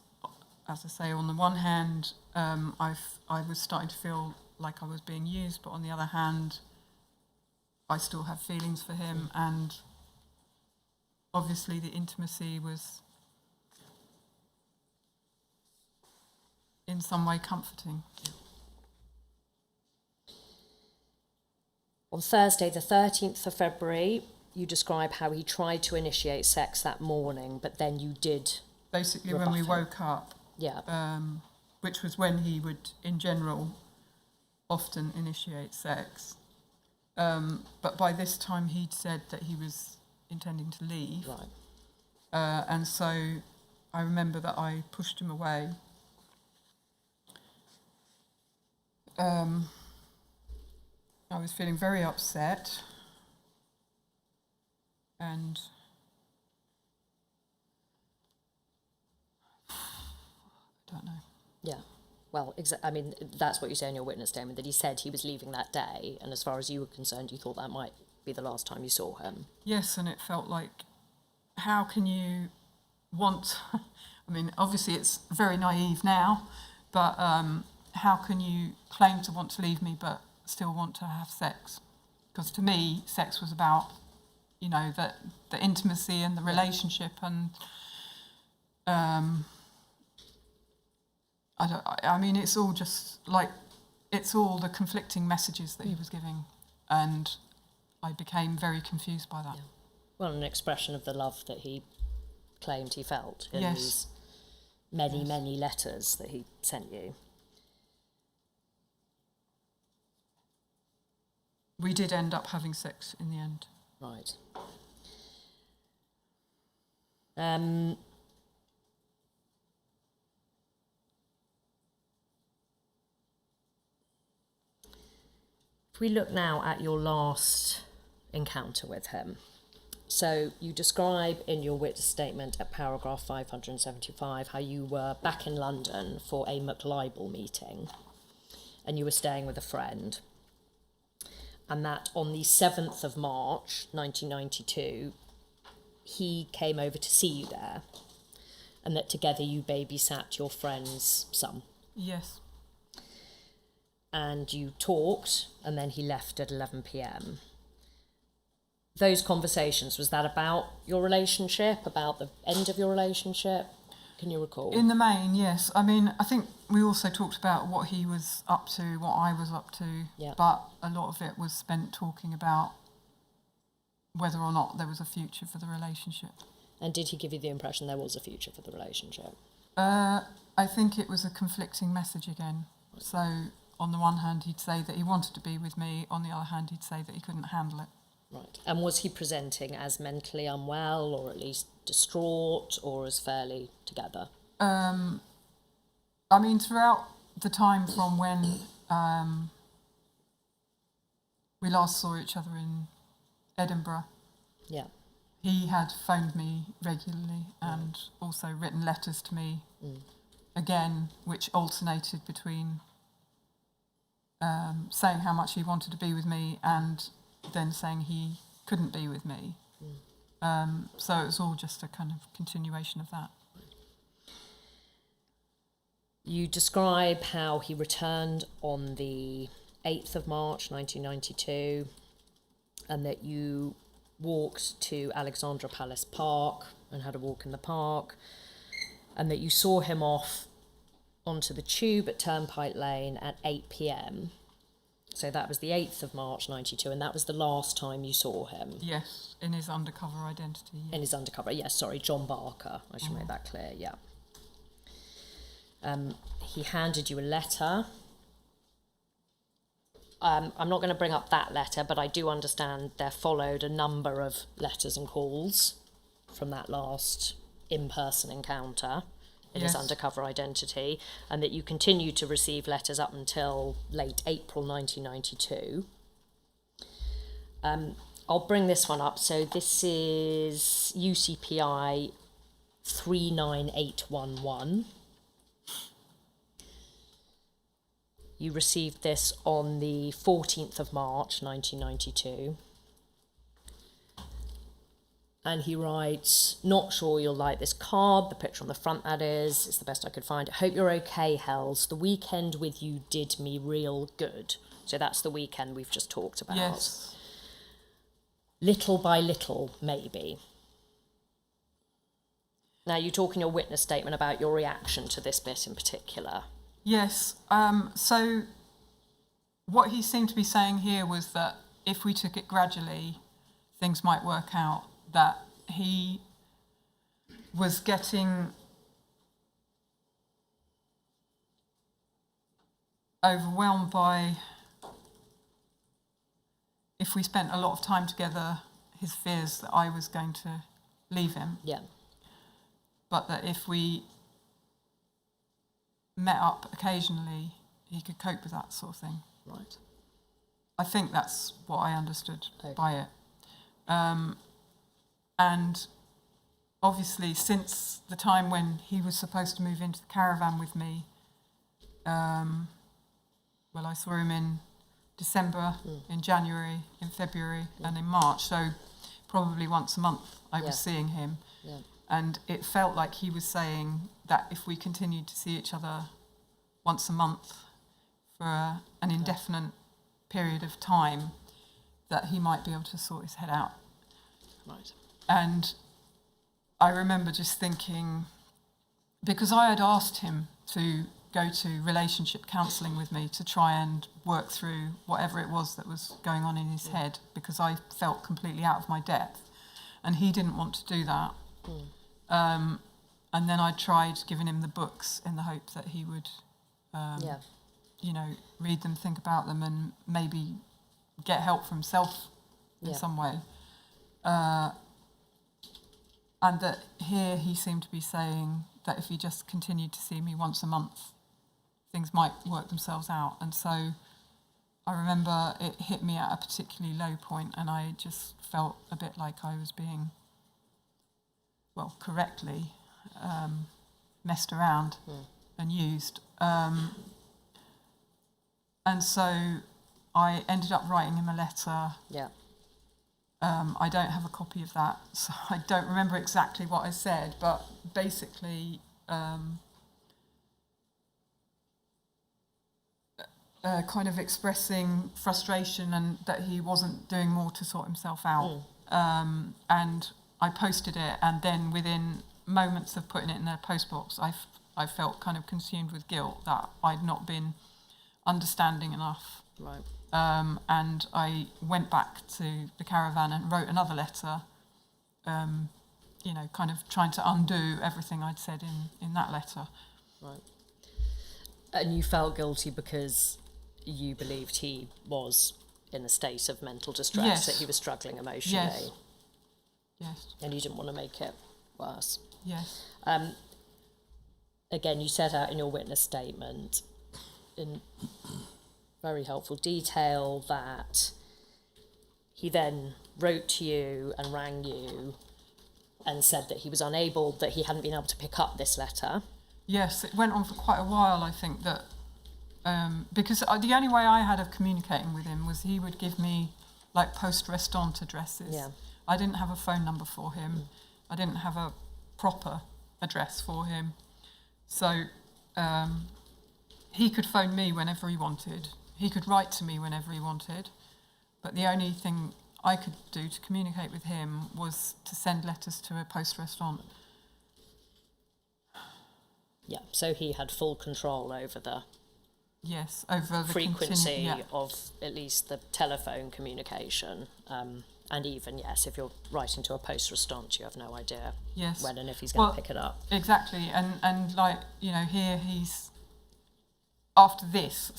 as I say, on the one hand, I was starting to feel like I was being used, but on the other hand, I still have feelings for him, and obviously the intimacy was in some way comforting. On Thursday, the 13th of February, you describe how he tried to initiate sex that morning, but then you did. Basically, when we woke up, Yeah. which was when he would, in general, often initiate sex. But by this time, he'd said that he was intending to leave. Right. And so I remember that I pushed him away. I was feeling very upset, and I don't know. Yeah. Well, I mean, that's what you say in your witness statement, that he said he was leaving that day, and as far as you were concerned, you thought that might be the last time you saw him. Yes, and it felt like, how can you want... I mean, obviously it's very naive now, but how can you claim to want to leave me but still want to have sex? Because to me, sex was about, you know, the intimacy and the relationship, and I mean, it's all just like, it's all the conflicting messages that he was giving, and I became very confused by that. Yeah. Well, an expression of the love that he claimed he felt in these many letters that he sent you. We did end up having sex in the end. Right. If we look now at your last encounter with him, so you describe in your witness statement at paragraph 575 how you were back in London for a McLibel meeting, and you were staying with a friend, and that on the 7th of March 1992 he came over to see you there, and that together you babysat your friend's son. Yes. And you talked, and then he left at 11 p.m. Those conversations, was that about your relationship, about the end of your relationship? Can you recall? In the main, yes. I mean, I think we also talked about what he was up to, what I was up to, but a lot of it was spent talking about whether or not there was a future for the relationship. And did he give you the impression there was a future for the relationship? I think it was a conflicting message again. So on the one hand, he'd say that he wanted to be with me. On the other hand, he'd say that he couldn't handle it. Right. And was he presenting as mentally unwell, or at least distraught, or as fairly together? I mean, throughout the time from when we last saw each other in Edinburgh, Yeah. he had phoned me regularly and also written letters to me again, which alternated between saying how much he wanted to be with me and then saying he couldn't be with me. So it was all just a kind of continuation of that. You describe how he returned on the 8th of March 1992 and that you walked to Alexandra Palace Park and had a walk in the park, and that you saw him off onto the tube at Turnpike Lane at 8 p.m. So that was the 8th of March 92, and that was the last time you saw him. Yes, in his undercover identity. In his undercover, yes, sorry, John Barker. I should make that clear, yeah. He handed you a letter. I'm not going to bring up that letter, but I do understand there followed a number of letters and calls from that last in-person encounter in his undercover identity, and that you continued to receive letters up until late April 1992. I'll bring this one up. So this is UCPI 39811. You received this on the 14th of March 1992. And he writes, "Not sure you'll like this card, the picture on the front that is, it's the best I could find. Hope you're okay, Hells. The weekend with you did me real good." So that's the weekend we've just talked about. Yes. Little by little, maybe. Now, you talk in your witness statement about your reaction to this bit in particular. Yes. So what he seemed to be saying here was that if we took it gradually, things might work out. That he was getting overwhelmed by, if we spent a lot of time together, his fears that I was going to leave him. Yeah. But that if we met up occasionally, he could cope with that sort of thing. Right. I think that's what I understood Okay. by it. And obviously, since the time when he was supposed to move into the caravan with me, well, I saw him in December, in January, in February, and in March. So probably once a month I was seeing him. Yeah. And it felt like he was saying that if we continued to see each other once a month for an indefinite period of time, that he might be able to sort his head out. Right. And I remember just thinking, because I had asked him to go to relationship counselling with me to try and work through whatever it was that was going on in his head, because I felt completely out of my depth, and he didn't want to do that. And then I tried giving him the books in the hope that he would, you know, read them, think about them, and maybe get help for himself in some way. And that here he seemed to be saying that if he just continued to see me once a month, things might work themselves out. And so I remember it hit me at a particularly low point, and I just felt a bit like I was being, well, correctly messed around and used. And so I ended up writing him a letter. Yeah. I don't have a copy of that, so I don't remember exactly what I said, but basically kind of expressing frustration and that he wasn't doing more to sort himself out. And I posted it, and then within moments of putting it in the postbox, I felt kind of consumed with guilt that I'd not been understanding enough. Right. And I went back to the caravan and wrote another letter, you know, kind of trying to undo everything I'd said in that letter. Right. And you felt guilty because you believed he was in a state of mental distress, Yes. that he was struggling emotionally, Yes. and you didn't want to make it worse. Yes. Again, you set out in your witness statement in very helpful detail that he then wrote to you and rang you and said that he was unable, that he hadn't been able to pick up this letter. Yes, it went on for quite a while, I think, that because the only way I had of communicating with him was he would give me like post-restant addresses. Yeah. I didn't have a phone number for him. I didn't have a proper address for him. So he could phone me whenever he wanted. He could write to me whenever he wanted. But the only thing I could do to communicate with him was to send letters to a post-restant. Yeah, so he had full control over the Yes, over the frequency of at least the telephone communication. And even, yes, if you're writing to a post-restant, you have no idea Yes. when and if he's going to pick it up. Exactly, and like, you know, here he's, after this,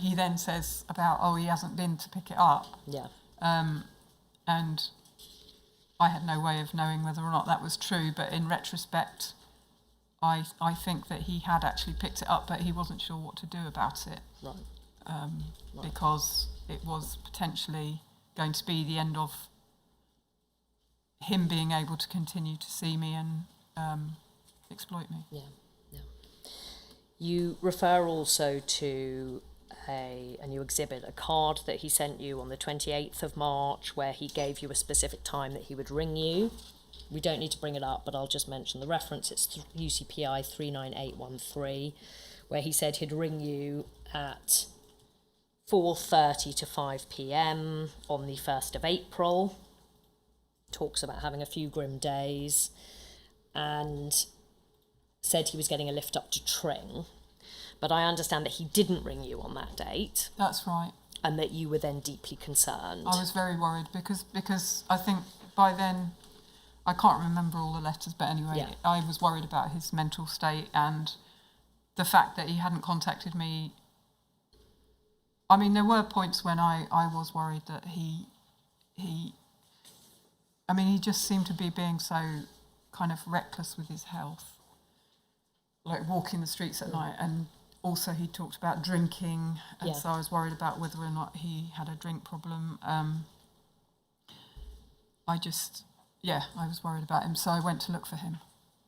he then says about, he hasn't been to pick it up. Yeah. And I had no way of knowing whether or not that was true, but in retrospect, I think that he had actually picked it up, but he wasn't sure what to do about it. Right. Because it was potentially going to be the end of him being able to continue to see me and exploit me. Yeah, yeah. You refer also to and you exhibit a card that he sent you on the 28th of March where he gave you a specific time that he would ring you. We don't need to bring it up, but I'll just mention the reference. It's UCPI 39813, where he said he'd ring you at 4:30 to 5 p.m. on the 1st of April. Talks about having a few grim days, and said he was getting a lift up to Tring. But I understand that he didn't ring you on that date, That's right. and that you were then deeply concerned. I was very worried because I think by then, I can't remember all the letters, but anyway, Yeah. I was worried about his mental state and the fact that he hadn't contacted me. I mean, there were points when I was worried that he just seemed to be being so kind of reckless with his health, like walking the streets at night, and also he talked about drinking, and Yeah. so I was worried about whether or not he had a drink problem. I was worried about him, so I went to look for him.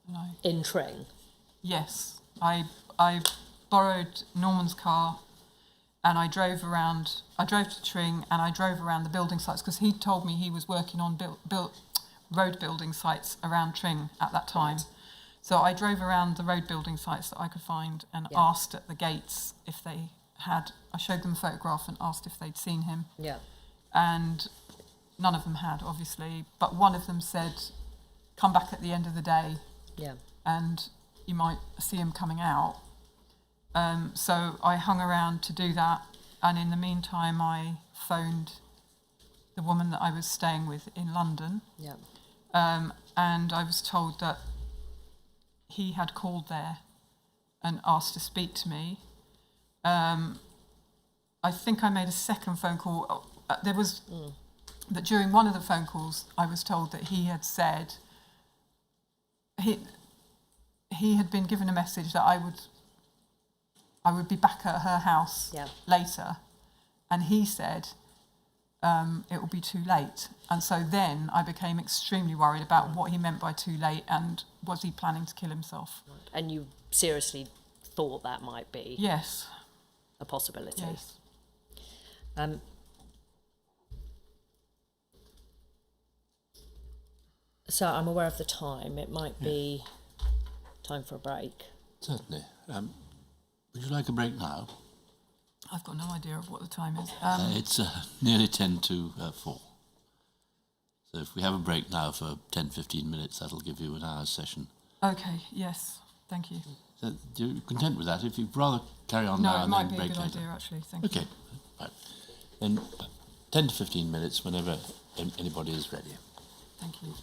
And In Tring? yes, I borrowed Norman's car, and I drove around. I drove to Tring, and I drove around the building sites because he told me he was working on road building sites around Tring at that time. Right. So I drove around the road building sites that I could find and Yeah. asked at the gates if they had. I showed them a photograph and asked if they'd seen him, Yeah. and none of them had, obviously. But one of them said, "Come back at the end of the day, Yeah. and you might see him coming out." So I hung around to do that, and in the meantime, I phoned the woman that I was staying with in London, Yeah. and I was told that he had called there and asked to speak to me. I think I made a second phone call. But during one of the phone calls, I was told that he had said he had been given a message that I would be back at her house Yeah. later, and he said it will be too late. And so then I became extremely worried about what he meant by too late, and was he planning to kill himself? And you seriously thought that might be Yes, a possibility? yes. So I'm aware of the time. It might be time for a break. Certainly. Would you like a break now? I've got no idea of what the time is. It's nearly 10 to 4. So if we have a break now for 10, 15 minutes, that'll give you an hour's session. Okay, yes, thank you. So you're content with that? If you'd rather carry on No, now it and might then be a break good later. idea, actually. Thank you. Okay, right. Then 10 to 15 minutes whenever anybody is ready. Thank you.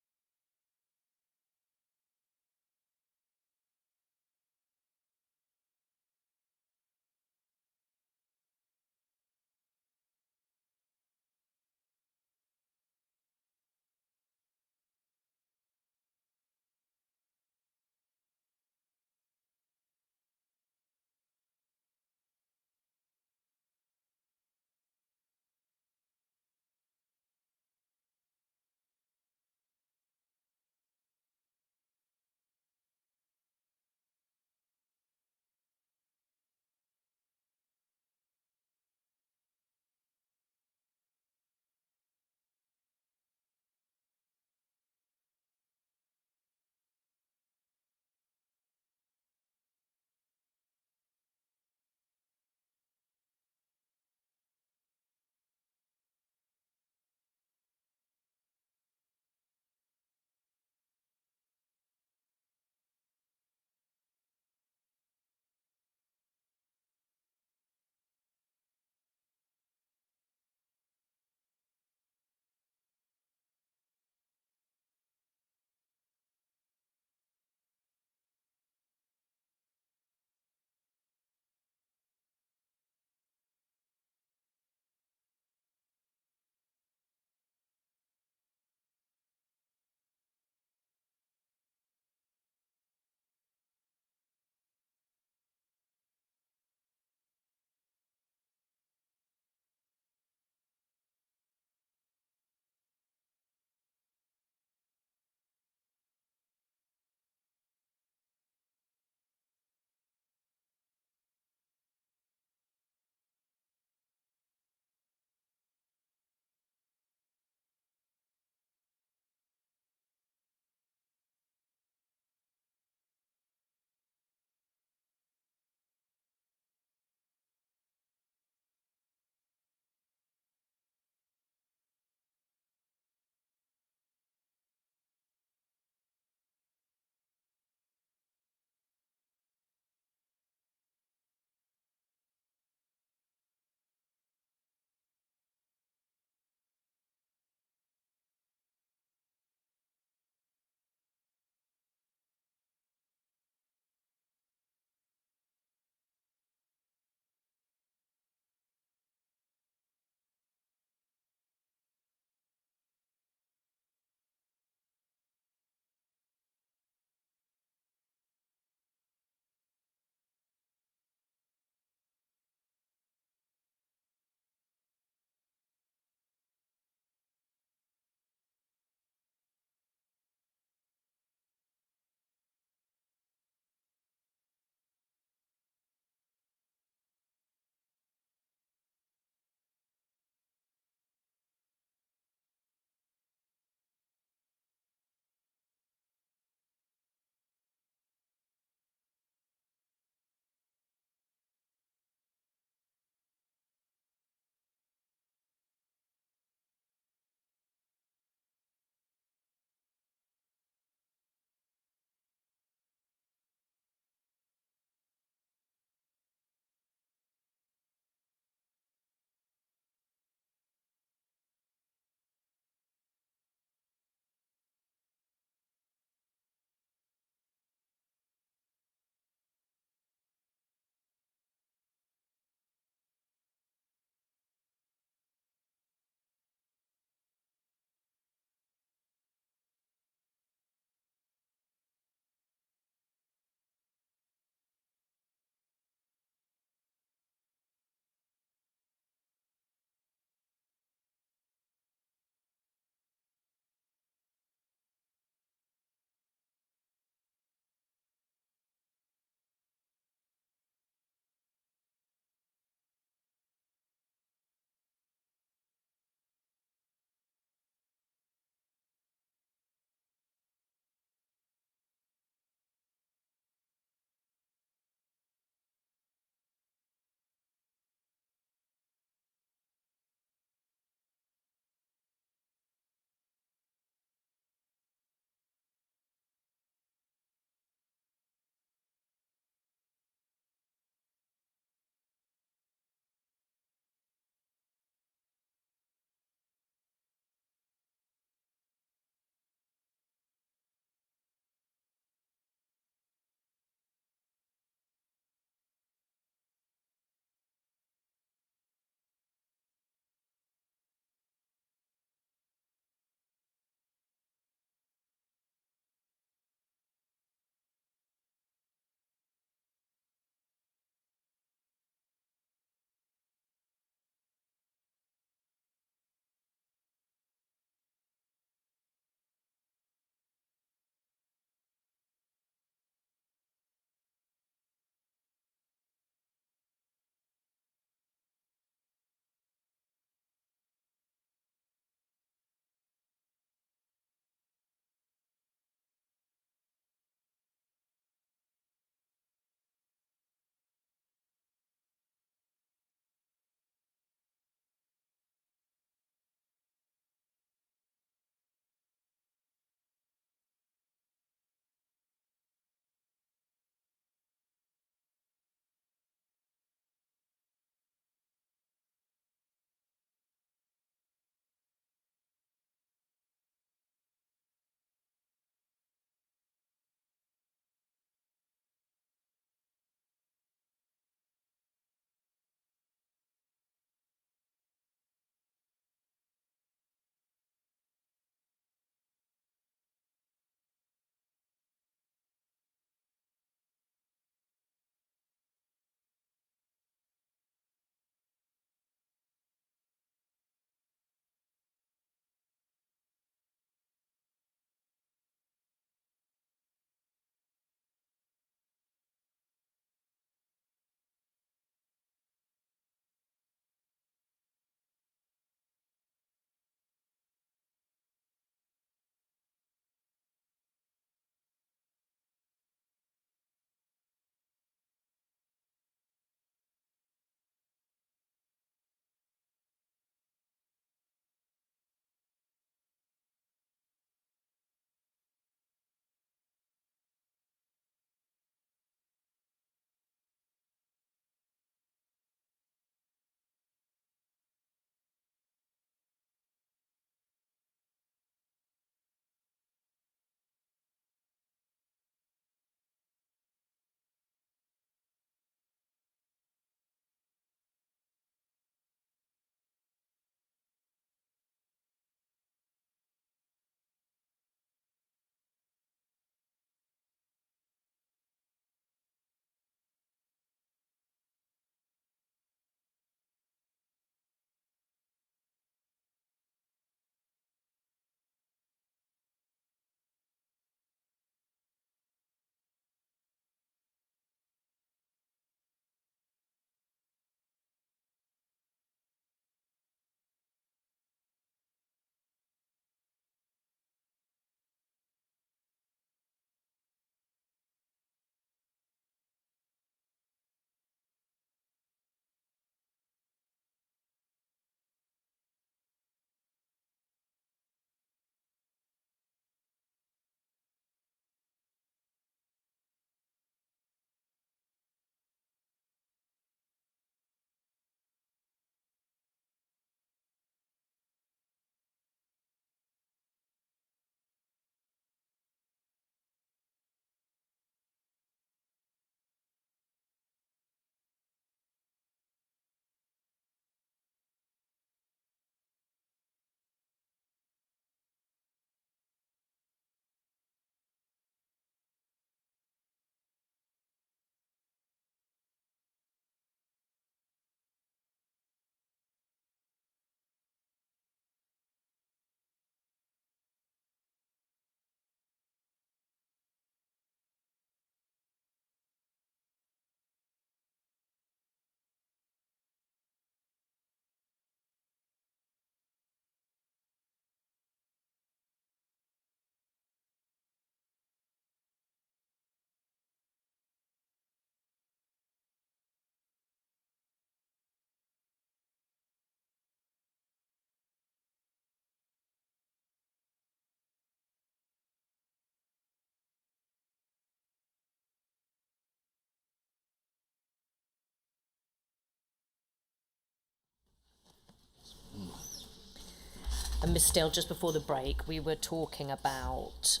And Miss Steele, just before the break, we were talking about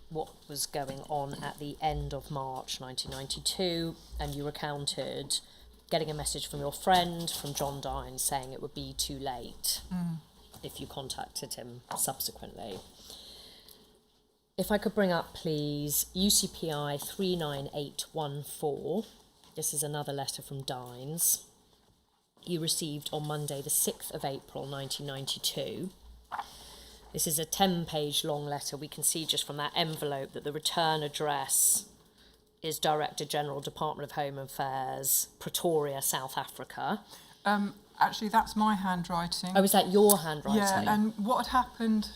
what was going on at the end of March 1992, and you recounted getting a message from your friend, from John Dines, saying it would be too late if you contacted him subsequently. If I could bring up, please, UCPI 39814. This is another letter from Dines. You received on Monday, the 6th of April, 1992. This is a 10-page long letter. We can see just from that envelope that the return address is Director General, Department of Home Affairs, Pretoria, South Africa. Actually, that's my handwriting. Oh, is that your handwriting? Yeah, and what had happened...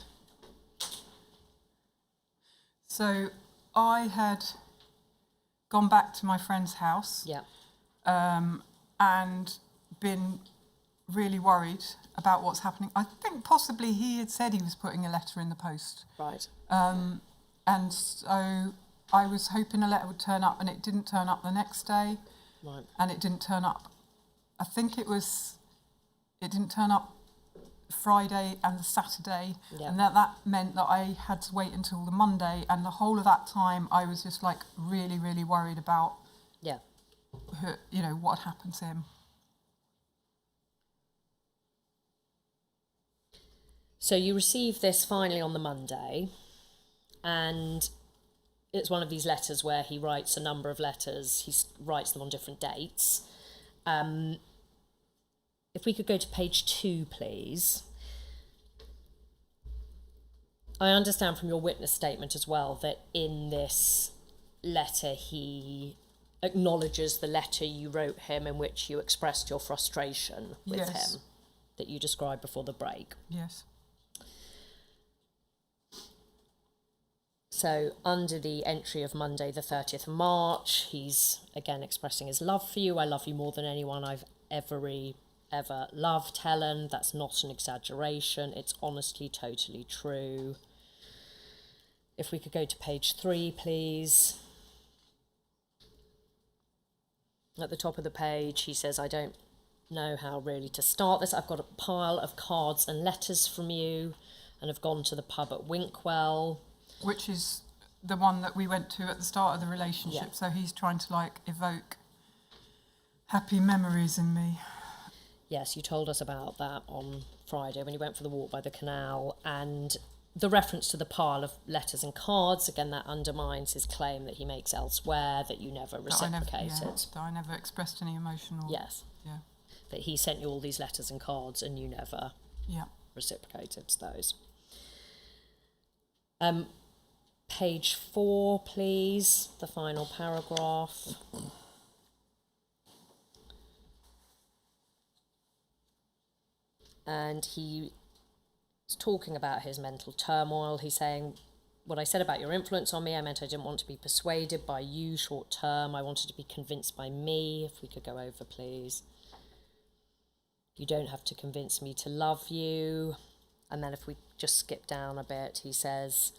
So I had gone back to my friend's house and been really worried about what's happening. I think possibly he had said he was putting a letter in the post. Right. And so I was hoping a letter would turn up, and it didn't turn up the next day. Right. And it didn't turn up. I think it didn't turn up Friday and the Saturday, and that meant that I had to wait until the Monday, and the whole of that time I was just like really, really worried about what had happened to him. So you received this finally on the Monday, and it's one of these letters where he writes a number of letters. He writes them on different dates. If we could go to page 2, please. I understand from your witness statement as well that in this letter he acknowledges the letter you wrote him in which you expressed your frustration with him that you described before the break. Yes. So under the entry of Monday the 30th of March, he's again expressing his love for you. I love you more than anyone I've ever loved, Helen. That's not an exaggeration. It's honestly, totally true. If we could go to page 3, please. At the top of the page, he says, I don't know how really to start this. I've got a pile of cards and letters from you and have gone to the pub at Winkwell. Which is the one that we went to at the start of the relationship. Yeah. So he's trying to evoke happy memories in me. Yes, you told us about that on Friday when you went for the walk by the canal, and the reference to the pile of letters and cards, again, that undermines his claim that he makes elsewhere, that you never reciprocated. That I never expressed any emotional... Yes. Yeah. That he sent you all these letters and cards and you never reciprocated those. Page 4, please, the final paragraph. And he's talking about his mental turmoil. He's saying, what I said about your influence on me, I meant I didn't want to be persuaded by you short term. I wanted to be convinced by me. If we could go over, please. You don't have to convince me to love you. And then if we just skip down a bit, he says,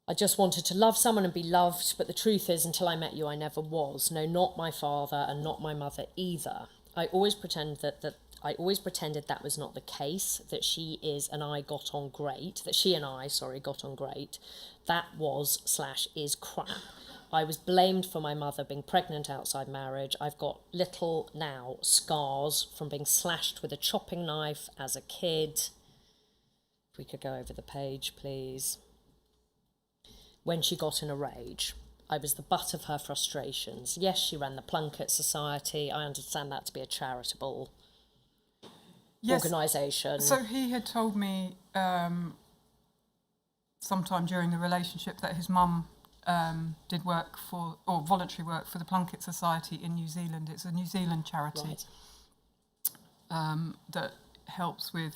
I just wanted to love someone and be loved, but the truth is, until I met you, I never was. No, not my father and not my mother either. I always pretended that was not the case, that she and I got on great. That was/is crap. I was blamed for my mother being pregnant outside marriage. I've got little now scars from being slashed with a chopping knife as a kid. If we could go over the page, please. When she got in a rage, I was the butt of her frustrations. Yes, she ran the Plunkett Society. I understand that to be a charitable organisation. So he had told me sometime during the relationship that his mum did voluntary work for the Plunkett Society in New Zealand. It's a New Zealand charity that helps with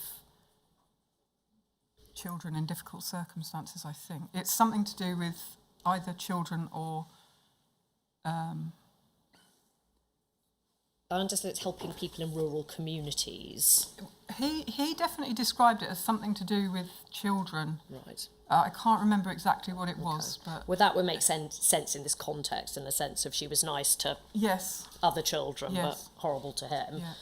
children in difficult circumstances, I think. It's something to do with either children or... I understand it's helping people in rural communities. He definitely described it as something to do with children. Right. I can't remember exactly what it was, but... Well, that would make sense in this context, in the sense of she was nice to other children, but horrible to him. Yeah.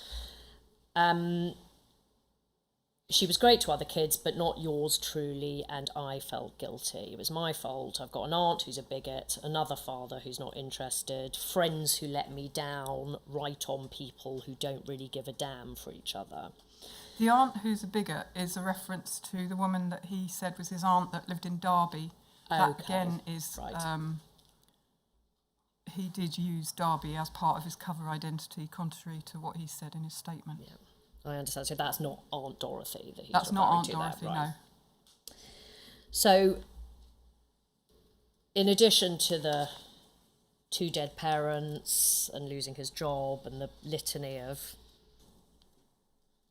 she was great to other kids, but not yours truly, and I felt guilty. It was my fault. I've got an aunt who's a bigot, another father who's not interested, friends who let me down, right on people who don't really give a damn for each other. The aunt who's a bigot is a reference to the woman that he said was his aunt that lived in Derby. That Okay, again is, right. he did use Derby as part of his cover identity, contrary to what he said in his statement. Yeah. I understand. So that's not Aunt Dorothy that he's That's not Aunt referring to Dorothy, there, right? no. So, in addition to the 2 dead parents and losing his job and the litany of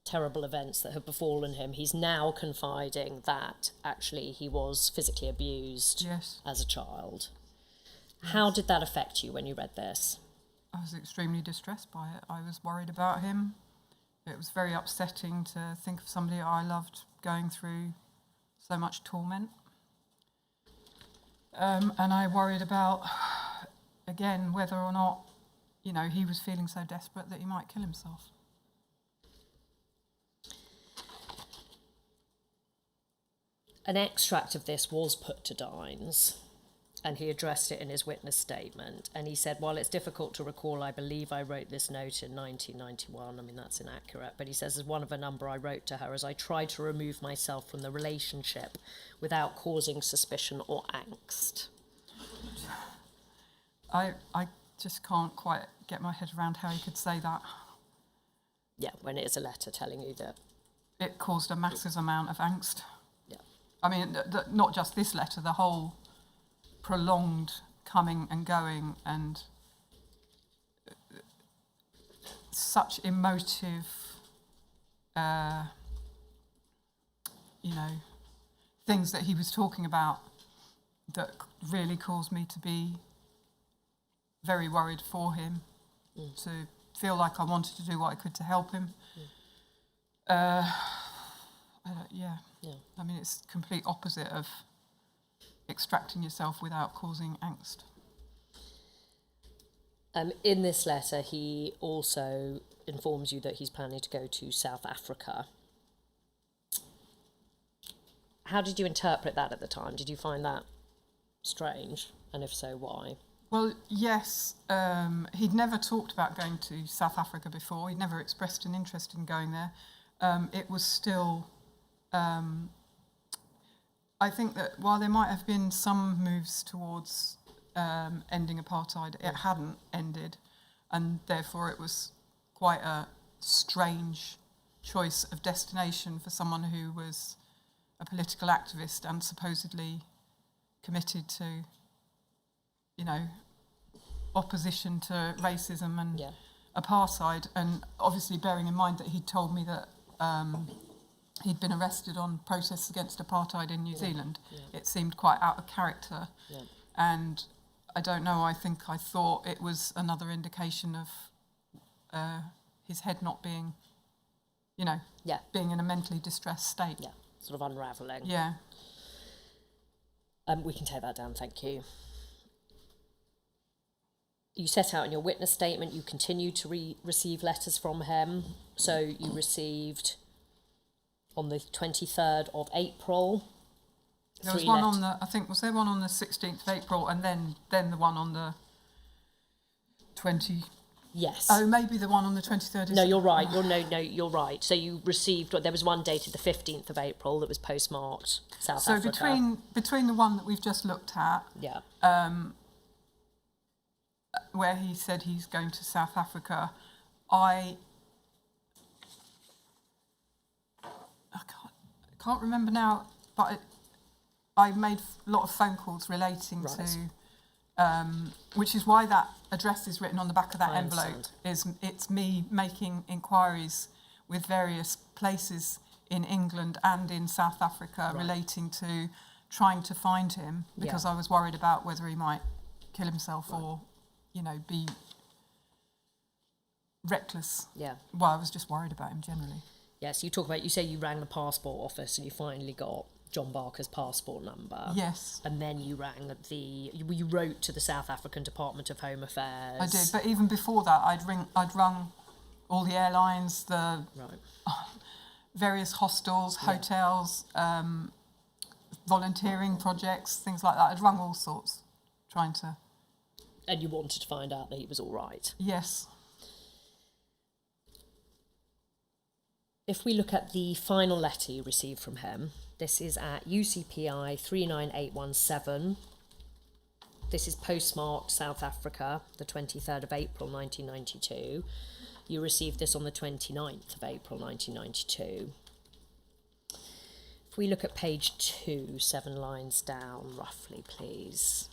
terrible events that have befallen him, he's now confiding that actually he was physically abused Yes. as a child. How did that affect you when you read this? I was extremely distressed by it. I was worried about him. It was very upsetting to think of somebody I loved going through so much torment. And I worried about, again, whether or not, he was feeling so desperate that he might kill himself. An extract of this was put to Dines, and he addressed it in his witness statement. And he said, while it's difficult to recall, I believe I wrote this note in 1991. I mean, that's inaccurate. But he says, as one of a number I wrote to her, as I tried to remove myself from the relationship without causing suspicion or angst. I just can't quite get my head around how he could say that. Yeah, when it is a letter telling you that. It caused a massive amount of angst. Yeah. I mean, not just this letter, the whole prolonged coming and going and such emotive, things that he was talking about that really caused me to be very worried for him, to feel like I wanted to do what I could to help him. Yeah. I mean, it's complete opposite of extracting yourself without causing angst. In this letter, he also informs you that he's planning to go to South Africa. How did you interpret that at the time? Did you find that strange? And if so, why? Well, yes. He'd never talked about going to South Africa before. He'd never expressed an interest in going there. It was still... I think that while there might have been some moves towards ending apartheid, it hadn't ended, and therefore it was quite a strange choice of destination for someone who was a political activist and supposedly committed to, opposition to racism and apartheid, and obviously bearing in mind that he'd told me that he'd been arrested on protests against apartheid in New Zealand. It seemed quite out of character. And I don't know, I think I thought it was another indication of his head not being, being in a mentally distressed state. Yeah, sort of unravelling. Yeah. We can take that down, thank you. You set out in your witness statement, you continued to receive letters from him. So you received... on the 23rd of April. There was one on the, I think, was there one on the 16th of April and then the one on the 20... Yes. Oh, maybe the one on the 23rd is... No, you're right. You're right. So you received, there was one dated the 15th of April that was postmarked South Africa. So between the one that we've just looked at, where he said he's going to South Africa, I can't remember now, but I made a lot of phone calls relating to, which is why that address is written on the back of that envelope. It's me making inquiries with various places in England and in South Africa relating to trying to find him, because I was worried about whether he might kill himself or, be reckless. Yeah. Well, I was just worried about him generally. Yes, you say you rang the passport office and you finally got John Barker's passport number. Yes. And then you you wrote to the South African Department of Home Affairs. I did, but even before that, I'd rung all the airlines, various hostels, hotels, volunteering projects, things like that. I'd rung all sorts, trying to... And you wanted to find out that he was all right. Yes. If we look at the final letter you received from him, this is at UCPI 39817. This is postmarked South Africa, the 23rd of April 1992. You received this on the 29th of April 1992. If we look at page 2, 7 lines down, roughly, please.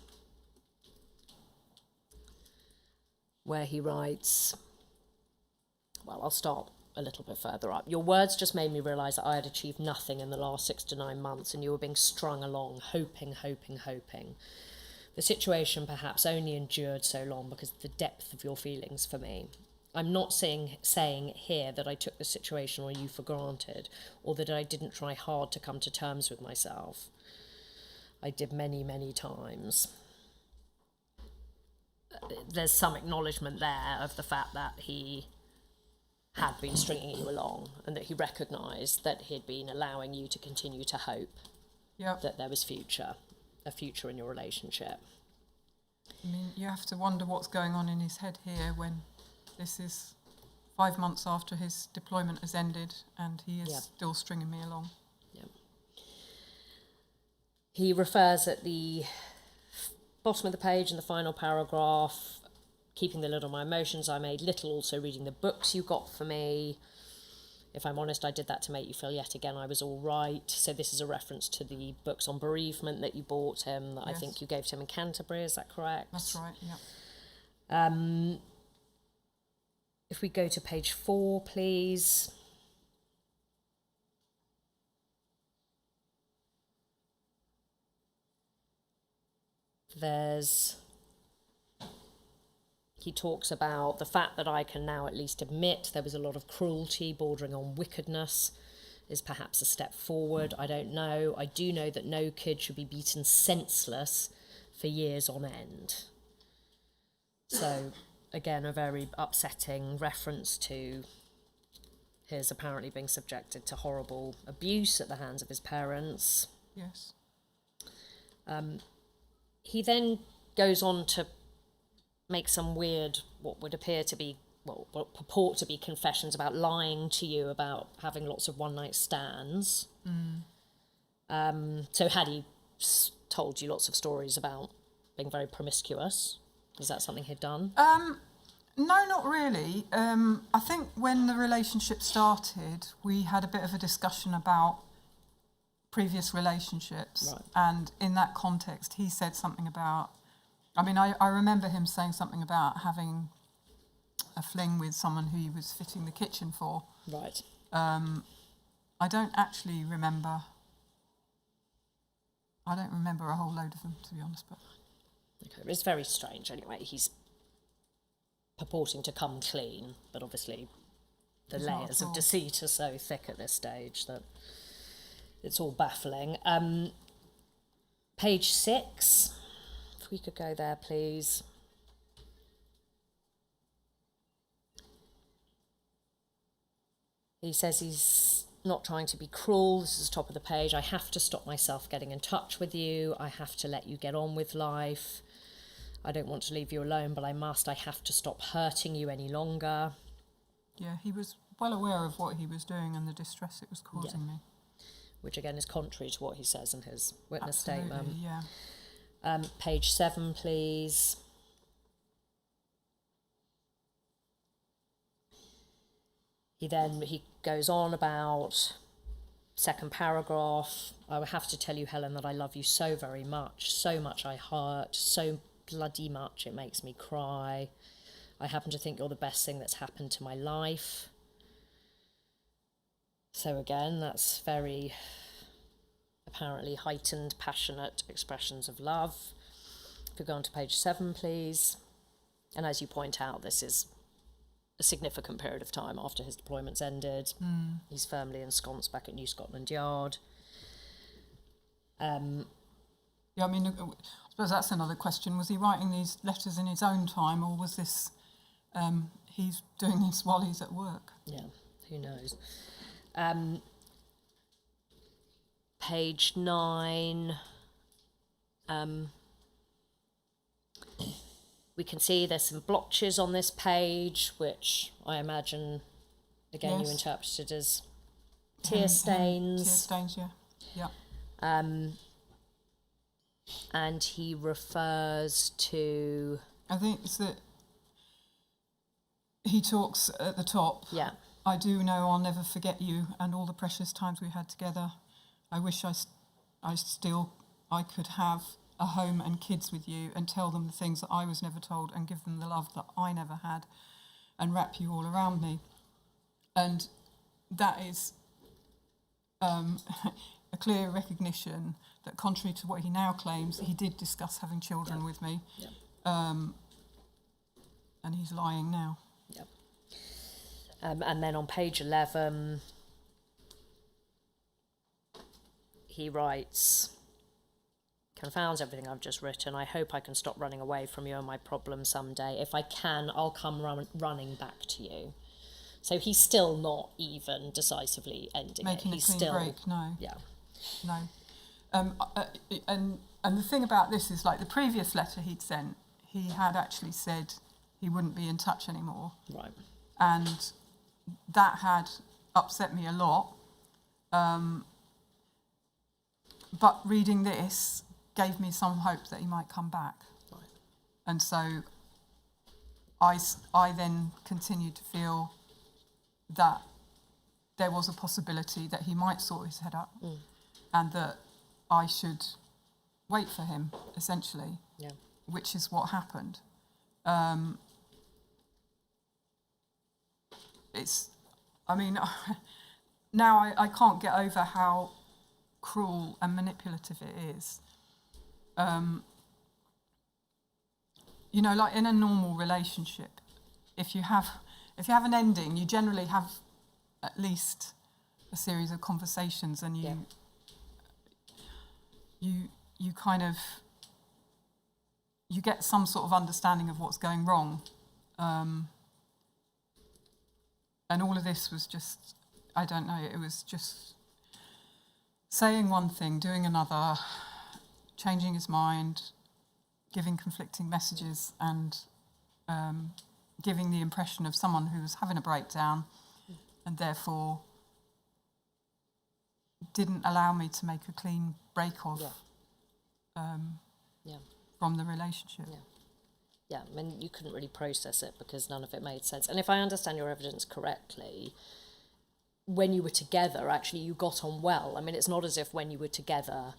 Where he writes, well, I'll start a little bit further up. Your words just made me realise that I had achieved nothing in the last 6 to 9 months, and you were being strung along, hoping. The situation perhaps only endured so long because of the depth of your feelings for me. I'm not saying here that I took the situation or you for granted, or that I didn't try hard to come to terms with myself. I did many, many times. There's some acknowledgement there of the fact that he had been stringing you along, and that he recognised that he had been allowing you to continue to hope that there was a future in your relationship. I mean, you have to wonder what's going on in his head here when this is 5 months after his deployment has ended and he is still stringing me along. Yeah. He refers at the bottom of the page in the final paragraph, keeping the lid on my emotions, I made little also reading the books you got for me. If I'm honest, I did that to make you feel yet again I was all right. So this is a reference to the books on bereavement that you bought him, that I think you gave to him in Canterbury, is that correct? That's right, yeah. If we go to page 4, please. He talks about the fact that I can now at least admit there was a lot of cruelty bordering on wickedness is perhaps a step forward. I don't know. I do know that no kid should be beaten senseless for years on end. So, again, a very upsetting reference to his apparently being subjected to horrible abuse at the hands of his parents. Yes. He then goes on to make some weird, what would appear to be, what purport to be confessions about lying to you about having lots of one-night stands. So had he told you lots of stories about being very promiscuous? Is that something he'd done? No, not really. I think when the relationship started, we had a bit of a discussion about previous relationships. Right. And in that context, he said something about... I remember him saying something about having a fling with someone who he was fitting the kitchen for. Right. I don't actually remember... I don't remember a whole load of them, to be honest, but... Okay, it's very strange anyway. He's purporting to come clean, but obviously the It's not layers at of all. deceit are so thick at this stage that it's all baffling. Page 6, if we could go there, please. He says he's not trying to be cruel. This is the top of the page. I have to stop myself getting in touch with you. I have to let you get on with life. I don't want to leave you alone, but I must. I have to stop hurting you any longer. Yeah, he was well aware of what he was doing and the distress it was causing me. Which again is contrary to what he says in his witness Absolutely, statement. yeah. Page 7, please. He goes on about, second paragraph, I will have to tell you, Helen, that I love you so very much. So much I hurt, so bloody much it makes me cry. I happen to think you're the best thing that's happened to my life. So again, that's very apparently heightened, passionate expressions of love. If we go on to page 7, please. And as you point out, this is a significant period of time after his deployment's ended. He's firmly ensconced back at New Scotland Yard. Yeah, I mean, I suppose that's another question. Was he writing these letters in his own time, or was this, he's doing this while he's at work? Yeah, who knows? page 9, we can see there's some blotches on this page, which I imagine, again, you Yes. interpreted as tear stains. Tear stains, yeah. Yeah. And he refers to... I think it's that he talks at the top. Yeah. I do know I'll never forget you and all the precious times we had together. I wish I could have a home and kids with you and tell them the things that I was never told and give them the love that I never had and wrap you all around me. And that is a clear recognition that, contrary to what he now claims, he did discuss having children with me. Yeah. And he's lying now. Yep. And then on page 11, he writes, confounds everything I've just written. I hope I can stop running away from you and my problems someday. If I can, I'll come running back to you. So he's still not even decisively ending Making it. a He's clean still break, no. Yeah. No. And the thing about this is, like the previous letter he'd sent, he had actually said he wouldn't be in touch anymore. Right. And that had upset me a lot. But reading this gave me some hope that he might come back. Right. And so I then continued to feel that there was a possibility that he might sort his head up and that I should wait for him, essentially, Yeah. which is what happened. Now I can't get over how cruel and manipulative it is. Like in a normal relationship, if you have an ending, you generally have at least a series of conversations, and you kind of get some sort of understanding of what's going wrong. And all of this was just, I don't know, it was just saying one thing, doing another, changing his mind, giving conflicting messages, and giving the impression of someone who was having a breakdown and therefore didn't allow me to make a clean break off from the relationship. Yeah. Yeah, I mean, you couldn't really process it because none of it made sense. And if I understand your evidence correctly, when you were together, actually, you got on well. I mean, it's not as if when you were together,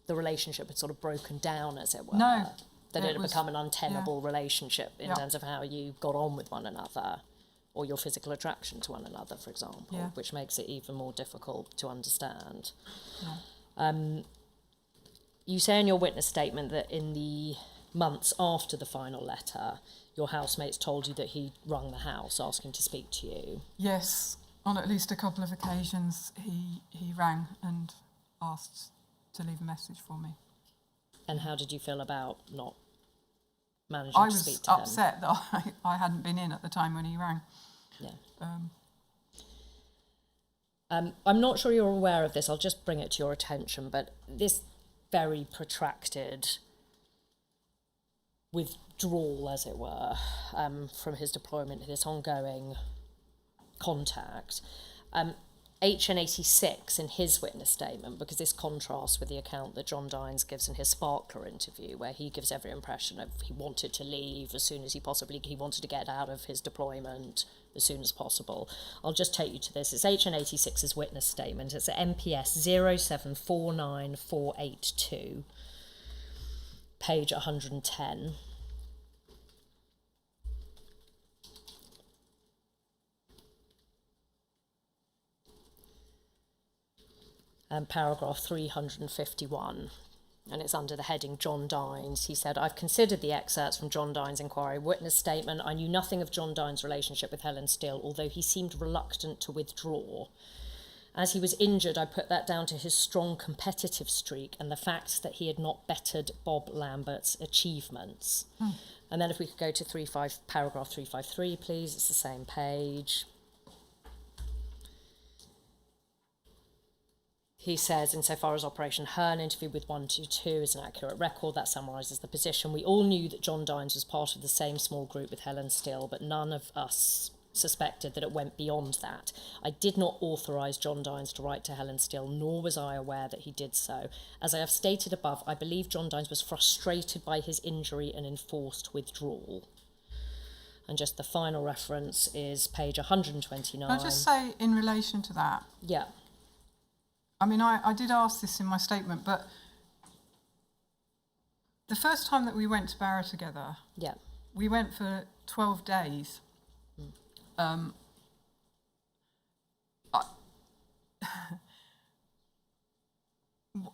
the relationship had sort of broken down, as it were. No. That it had become an untenable relationship in Yeah. terms of how you got on with one another or your physical attraction to one another, for example, which makes it even more difficult to understand. Yeah. You say in your witness statement that in the months after the final letter, your housemates told you that he rung the house asking to speak to you. Yes, on at least a couple of occasions he rang and asked to leave a message for me. And how did you feel about not managing I to speak was to him? upset that I hadn't been in at the time when he rang. Yeah. I'm not sure you're aware of this. I'll just bring it to your attention, but this very protracted withdrawal, as it were, from his deployment, this ongoing contact, HN216 in his witness statement, because this contrasts with the account that John Dines gives in his Sparkler interview, where he gives every impression of he wanted to leave as soon as he wanted to get out of his deployment as soon as possible. I'll just take you to this. It's HN216's witness statement. It's at MPS 0749482, page 110. Paragraph 351, and it's under the heading John Dines. He said, I've considered the excerpts from John Dines' inquiry witness statement. I knew nothing of John Dines' relationship with Helen Steel, although he seemed reluctant to withdraw. As he was injured, I put that down to his strong competitive streak and the fact that he had not bettered Bob Lambert's achievements. And then if we could go to paragraph 353, please, it's the same page. He says, insofar as Operation Hearn interview with 122 is an accurate record, that summarises the position. We all knew that John Dines was part of the same small group with Helen Steel, but none of us suspected that it went beyond that. I did not authorise John Dines to write to Helen Steel, nor was I aware that he did so. As I have stated above, I believe John Dines was frustrated by his injury and enforced withdrawal. And just the final reference is page 129. Can I just say in relation to that? Yeah. I mean, I did ask this in my statement, but the first time that we went to Barrow together, Yeah. we went for 12 days.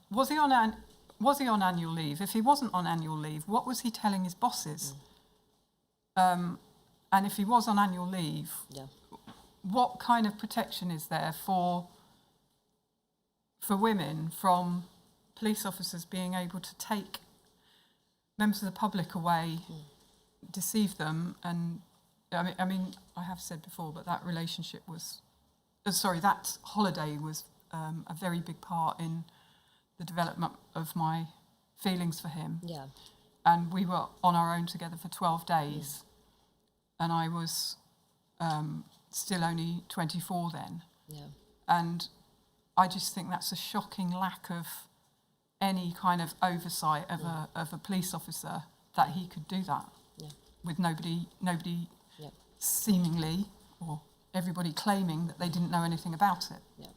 Was he on annual leave? If he wasn't on annual leave, what was he telling his bosses? And if he was on annual leave, Yeah. what kind of protection is there for women from police officers being able to take members of the public away, deceive them, and I mean, I have said before, but that relationship was, that holiday was a very big part in the development of my feelings for him. Yeah. And we were on our own together for 12 days, and I was still only 24 then. Yeah. And I just think that's a shocking lack of any kind of oversight of a police officer, that he could do that with nobody seemingly, or everybody claiming that they didn't know anything about it. Yeah.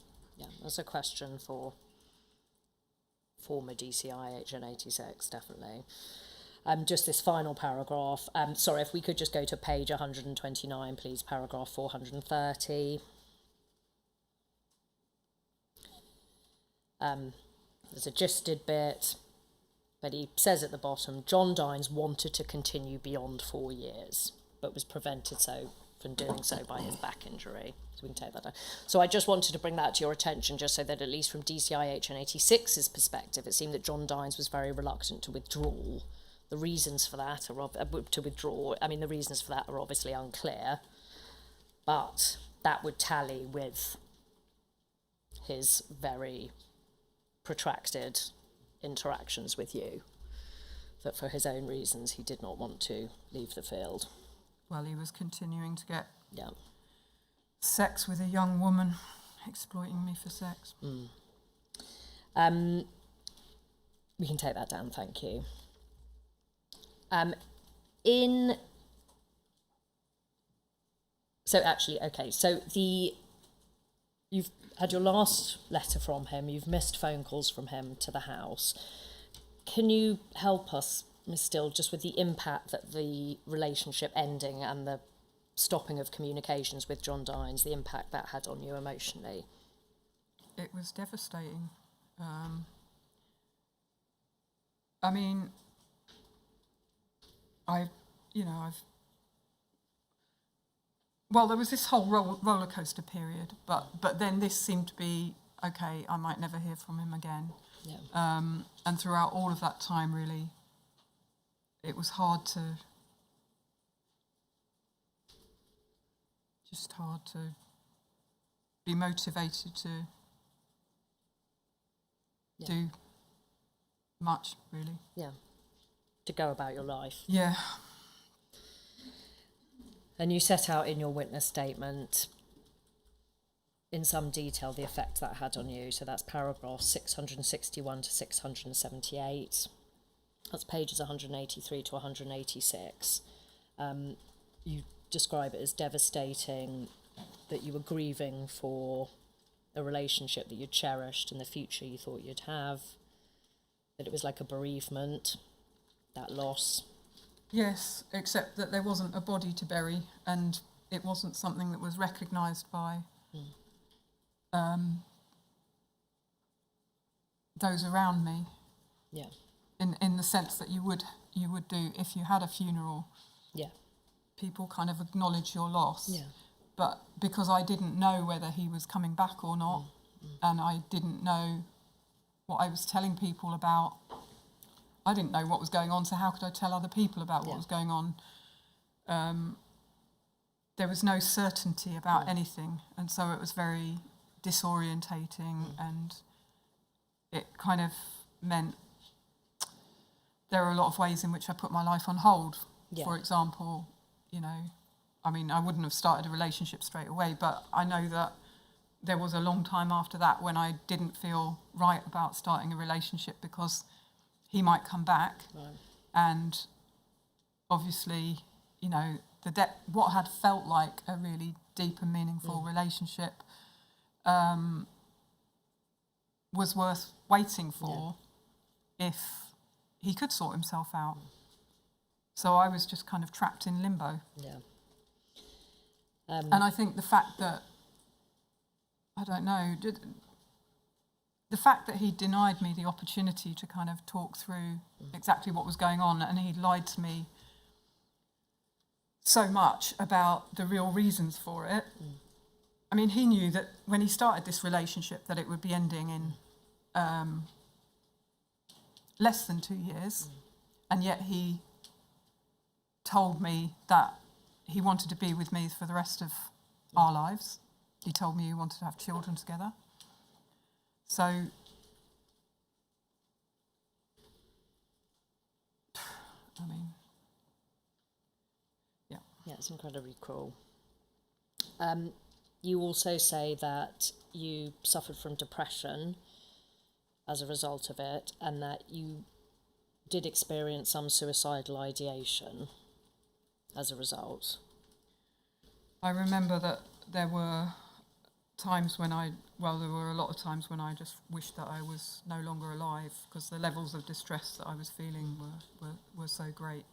That's a question for former DCI HN86, definitely. Just this final paragraph. Sorry, if we could just go to page 129, please, paragraph 430. There's a gisted bit, but he says at the bottom, John Dines wanted to continue beyond 4 years, but was prevented from doing so by his back injury. So we can take that down. So I just wanted to bring that to your attention, just so that at least from DCI HN86's perspective, it seemed that John Dines was very reluctant to withdraw. The reasons for that are the reasons for that are obviously unclear, but that would tally with his very protracted interactions with you, that for his own reasons he did not want to leave the field. Well, he was continuing to get Yeah. sex with a young woman, exploiting me for sex. We can take that down, thank you. You've had your last letter from him, you've missed phone calls from him to the house. Can you help us, Miss Steel, just with the impact that the relationship ending and the stopping of communications with John Dines, the impact that had on you emotionally? It was devastating. I mean, there was this whole roller coaster period, but then this seemed to be, okay, I might never hear from him again. Yeah. And throughout all of that time, really, it was hard to be motivated to do much, really. Yeah. To go about your life. Yeah. And you set out in your witness statement in some detail the effect that had on you. So that's paragraph 661 to 678. That's pages 183 to 186. You describe it as devastating, that you were grieving for a relationship that you'd cherished and the future you thought you'd have, that it was like a bereavement, that loss. Yes, except that there wasn't a body to bury, and it wasn't something that was recognised by those around me. Yeah. In the sense that you would do if you had a funeral. Yeah. People kind of acknowledge your loss. Yeah. But because I didn't know whether he was coming back or not, and I didn't know what I was telling people about, I didn't know what was going on, so how could I tell other people about what was going on? There was no certainty about anything, and so it was very disorientating, and it kind of meant there are a lot of ways in which I put my life on hold. Yeah. For example, you know, I mean, I wouldn't have started a relationship straight away, but I know that there was a long time after that when I didn't feel right about starting a relationship because he might come back. Right. And obviously, you know, what had felt like a really deep and meaningful relationship was worth waiting for if he could sort himself out. So I was just kind of trapped in limbo. Yeah. And I think the fact that, I don't know, the fact that he denied me the opportunity to kind of talk through exactly what was going on, and he lied to me so much about the real reasons for it. I mean, he knew that when he started this relationship that it would be ending in less than 2 years, and yet he told me that he wanted to be with me for the rest of our lives. He told me he wanted to have children together. So, I mean, yeah. Yeah, it's incredibly cruel. You also say that you suffered from depression as a result of it, and that you did experience some suicidal ideation as a result. I remember that there were times when there were a lot of times when I just wished that I was no longer alive because the levels of distress that I was feeling were so great.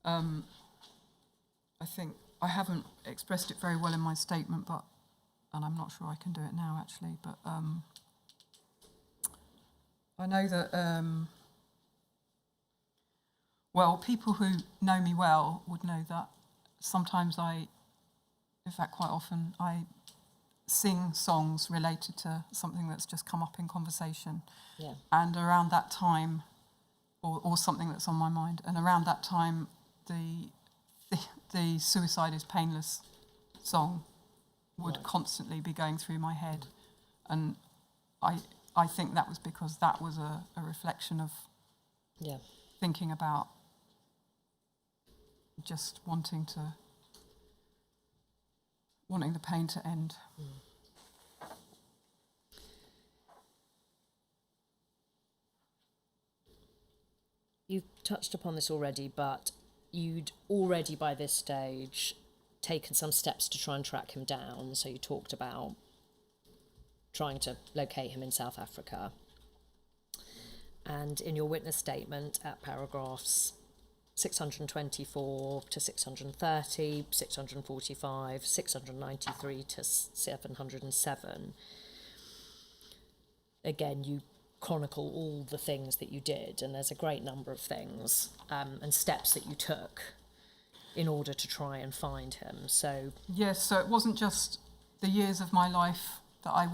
I think I haven't expressed it very well in my statement, and I'm not sure I can do it now actually, but I know that, people who know me well would know that sometimes in fact quite often, I sing songs related to something that's just come up in conversation. Yeah. And around that time, or something that's on my mind, and around that time, the Suicide is Painless song would constantly be going through my head. And I think that was because that was a reflection of thinking about just wanting the pain to end. You've touched upon this already, but you'd already by this stage taken some steps to try and track him down. So you talked about trying to locate him in South Africa. And in your witness statement at paragraphs 624 to 630, 645, 693 to 707, again, you chronicle all the things that you did, and there's a great number of things and steps that you took in order to try and find him. So yes, so it wasn't just the years of my life that I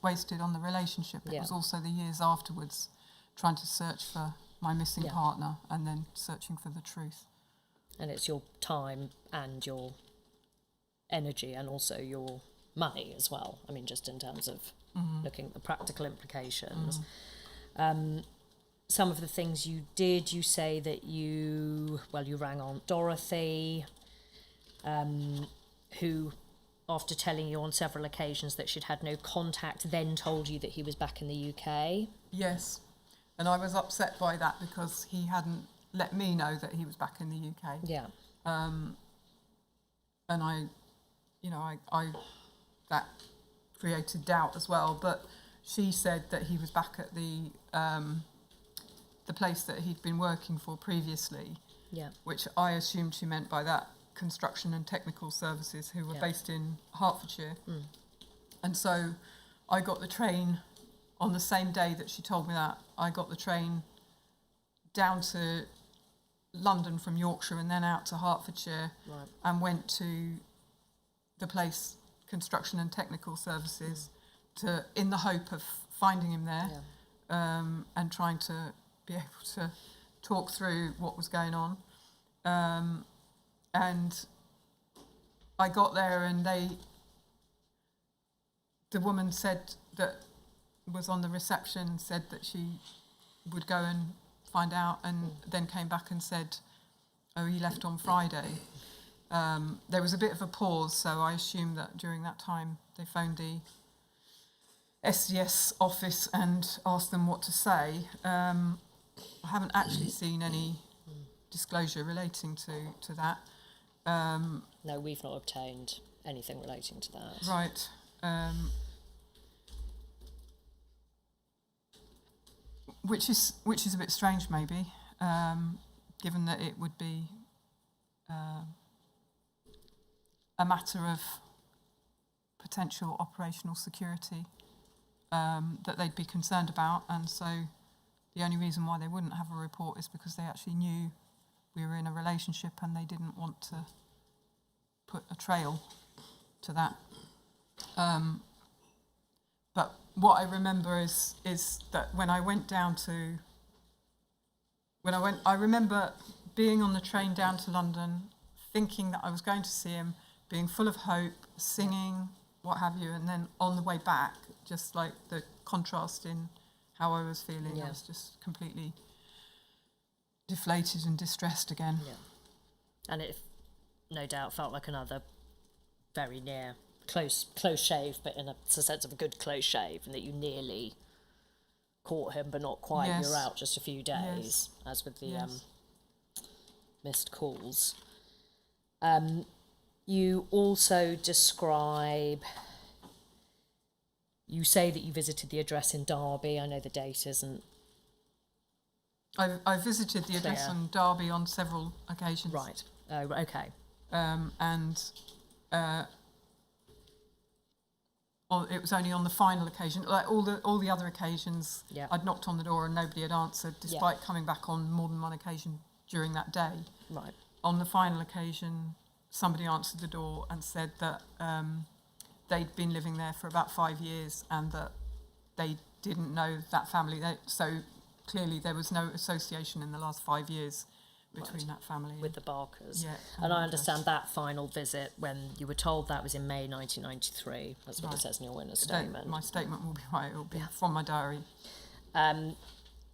wasted on the relationship. It was also the years afterwards, trying to search for my missing partner and then searching for the truth. And it's your time and your energy and also your money as well. I mean, just in terms of looking at the practical implications. Some of the things you did, you say that you rang Aunt Dorothy, who, after telling you on several occasions that she'd had no contact, then told you that he was back in the UK. Yes, and I was upset by that because he hadn't let me know that he was back in the UK. Yeah. And I that created doubt as well. But she said that he was back at the place that he'd been working for previously. Yeah. Which I assumed she meant by that Construction and Technical Services, who were based in Hertfordshire. And so I got the train on the same day that she told me that. I got the train down to London from Yorkshire and then out to Hertfordshire and went to the place Construction and Technical Services in the hope of finding him there and trying to be able to talk through what was going on. And I got there and the woman said that was on the reception said that she would go and find out, and then came back and said, oh, he left on Friday. There was a bit of a pause, so I assume that during that time they phoned the SDS office and asked them what to say. I haven't actually seen any disclosure relating to that. No, we've not obtained anything relating to that. Right. Which is a bit strange, maybe, given that it would be a matter of potential operational security that they'd be concerned about, and so the only reason why they wouldn't have a report is because they actually knew we were in a relationship and they didn't want to put a trail to that. But what I remember is that when I went down to, I remember being on the train down to London, thinking that I was going to see him, being full of hope, singing, what have you, and then on the way back, just like the contrast in how I was feeling, Yeah. I was just completely deflated and distressed again. Yeah. And it, no doubt, felt like another very near, close shave, but in a sense of a good close shave, and that you nearly caught him, but not quite. Yes. You're out just a few days, Yes. as with the Yes. missed calls. You also describe, you say that you visited the address in Derby. I know the date isn't I visited the address Clear. in Derby on several occasions. right. Oh, okay. It was only on the final occasion, like all the other occasions, Yeah. I'd knocked on the door and nobody had answered, despite coming back on more than one occasion during that day. Right. On the final occasion, somebody answered the door and said that they'd been living there for about 5 years and that they didn't know that family. So clearly there was no association in the last 5 years between that family With the Barkers. Yeah, And and I the understand that final visit, when you were told that, was in May 1993. That's what it Right. says in your witness Then statement. my statement will be right. It will be from my diary.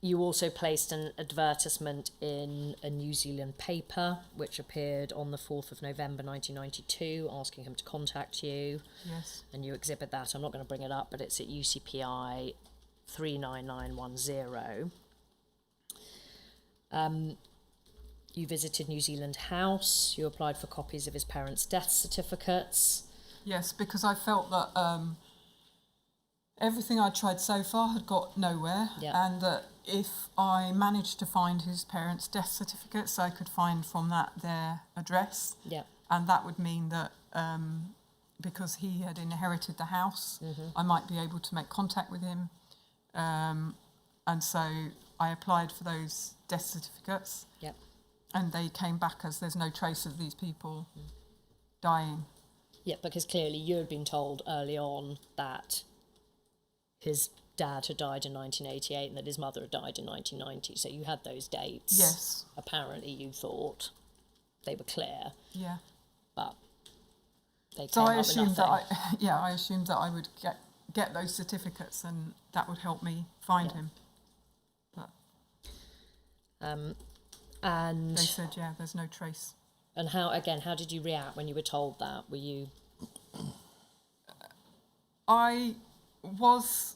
You also placed an advertisement in a New Zealand paper, which appeared on the 4th of November 1992, asking him to contact you. Yes. And you exhibit that. I'm not going to bring it up, but it's at UCPI 39910. You visited New Zealand House. You applied for copies of his parents' death certificates. Yes, because I felt that everything I'd tried so far had got nowhere, Yeah. and that if I managed to find his parents' death certificates, I could find from that their address, Yeah. and that would mean that because he had inherited the house, I might be able to make contact with him, and so I applied for those death certificates, Yeah. and they came back as there's no trace of these people dying. Yeah, because clearly you had been told early on that his dad had died in 1988 and that his mother had died in 1990. So you had those dates. Yes. Apparently you thought they were clear, Yeah. but they So came I up with assumed nothing. that I assumed that I would get those certificates, and that would help me find Yeah. him. But And they said, yeah, there's no trace. and how did you react when you were told that? Were you I was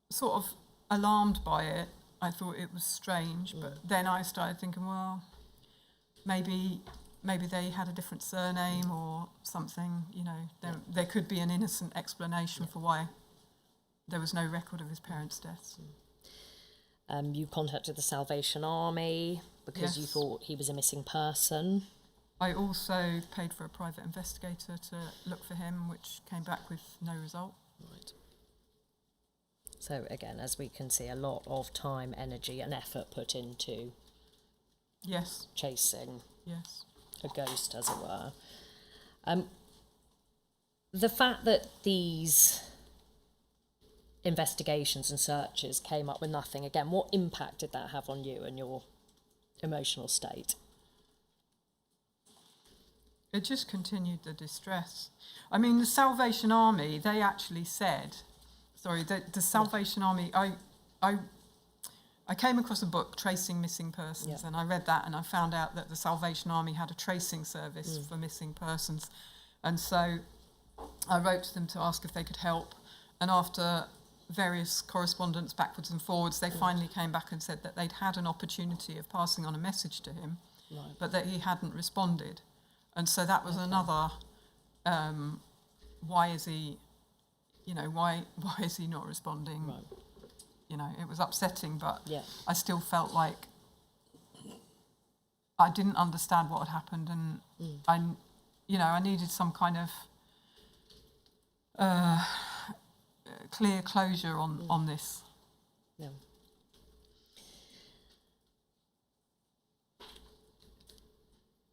sort of alarmed by it. I thought it was strange, but then I started thinking, well, maybe they had a different surname or something. You know, there could be an innocent explanation for why there was no record of his parents' deaths. you contacted the Salvation Army because you Yes. thought he was a missing person? I also paid for a private investigator to look for him, which came back with no result. Right. So again, as we can see, a lot of time, energy and effort put into Yes, chasing yes. a ghost, as it were. The fact that these investigations and searches came up with nothing, again, what impact did that have on you and your emotional state? It just continued the distress. I mean, the Salvation Army, they actually said sorry, the Salvation Army, I came across a book, Tracing Missing Persons, and I read that and I found out that the Salvation Army had a tracing service for missing persons. And so I wrote to them to ask if they could help. And after various correspondence backwards and forwards, they finally came back and said that they'd had an opportunity of passing on a message to him, but that he hadn't responded. And so that was another, why is he, why is he not responding? Right. It was upsetting, but Yeah. I still felt like I didn't understand what had happened, and I needed some kind of clear closure on this. Yeah.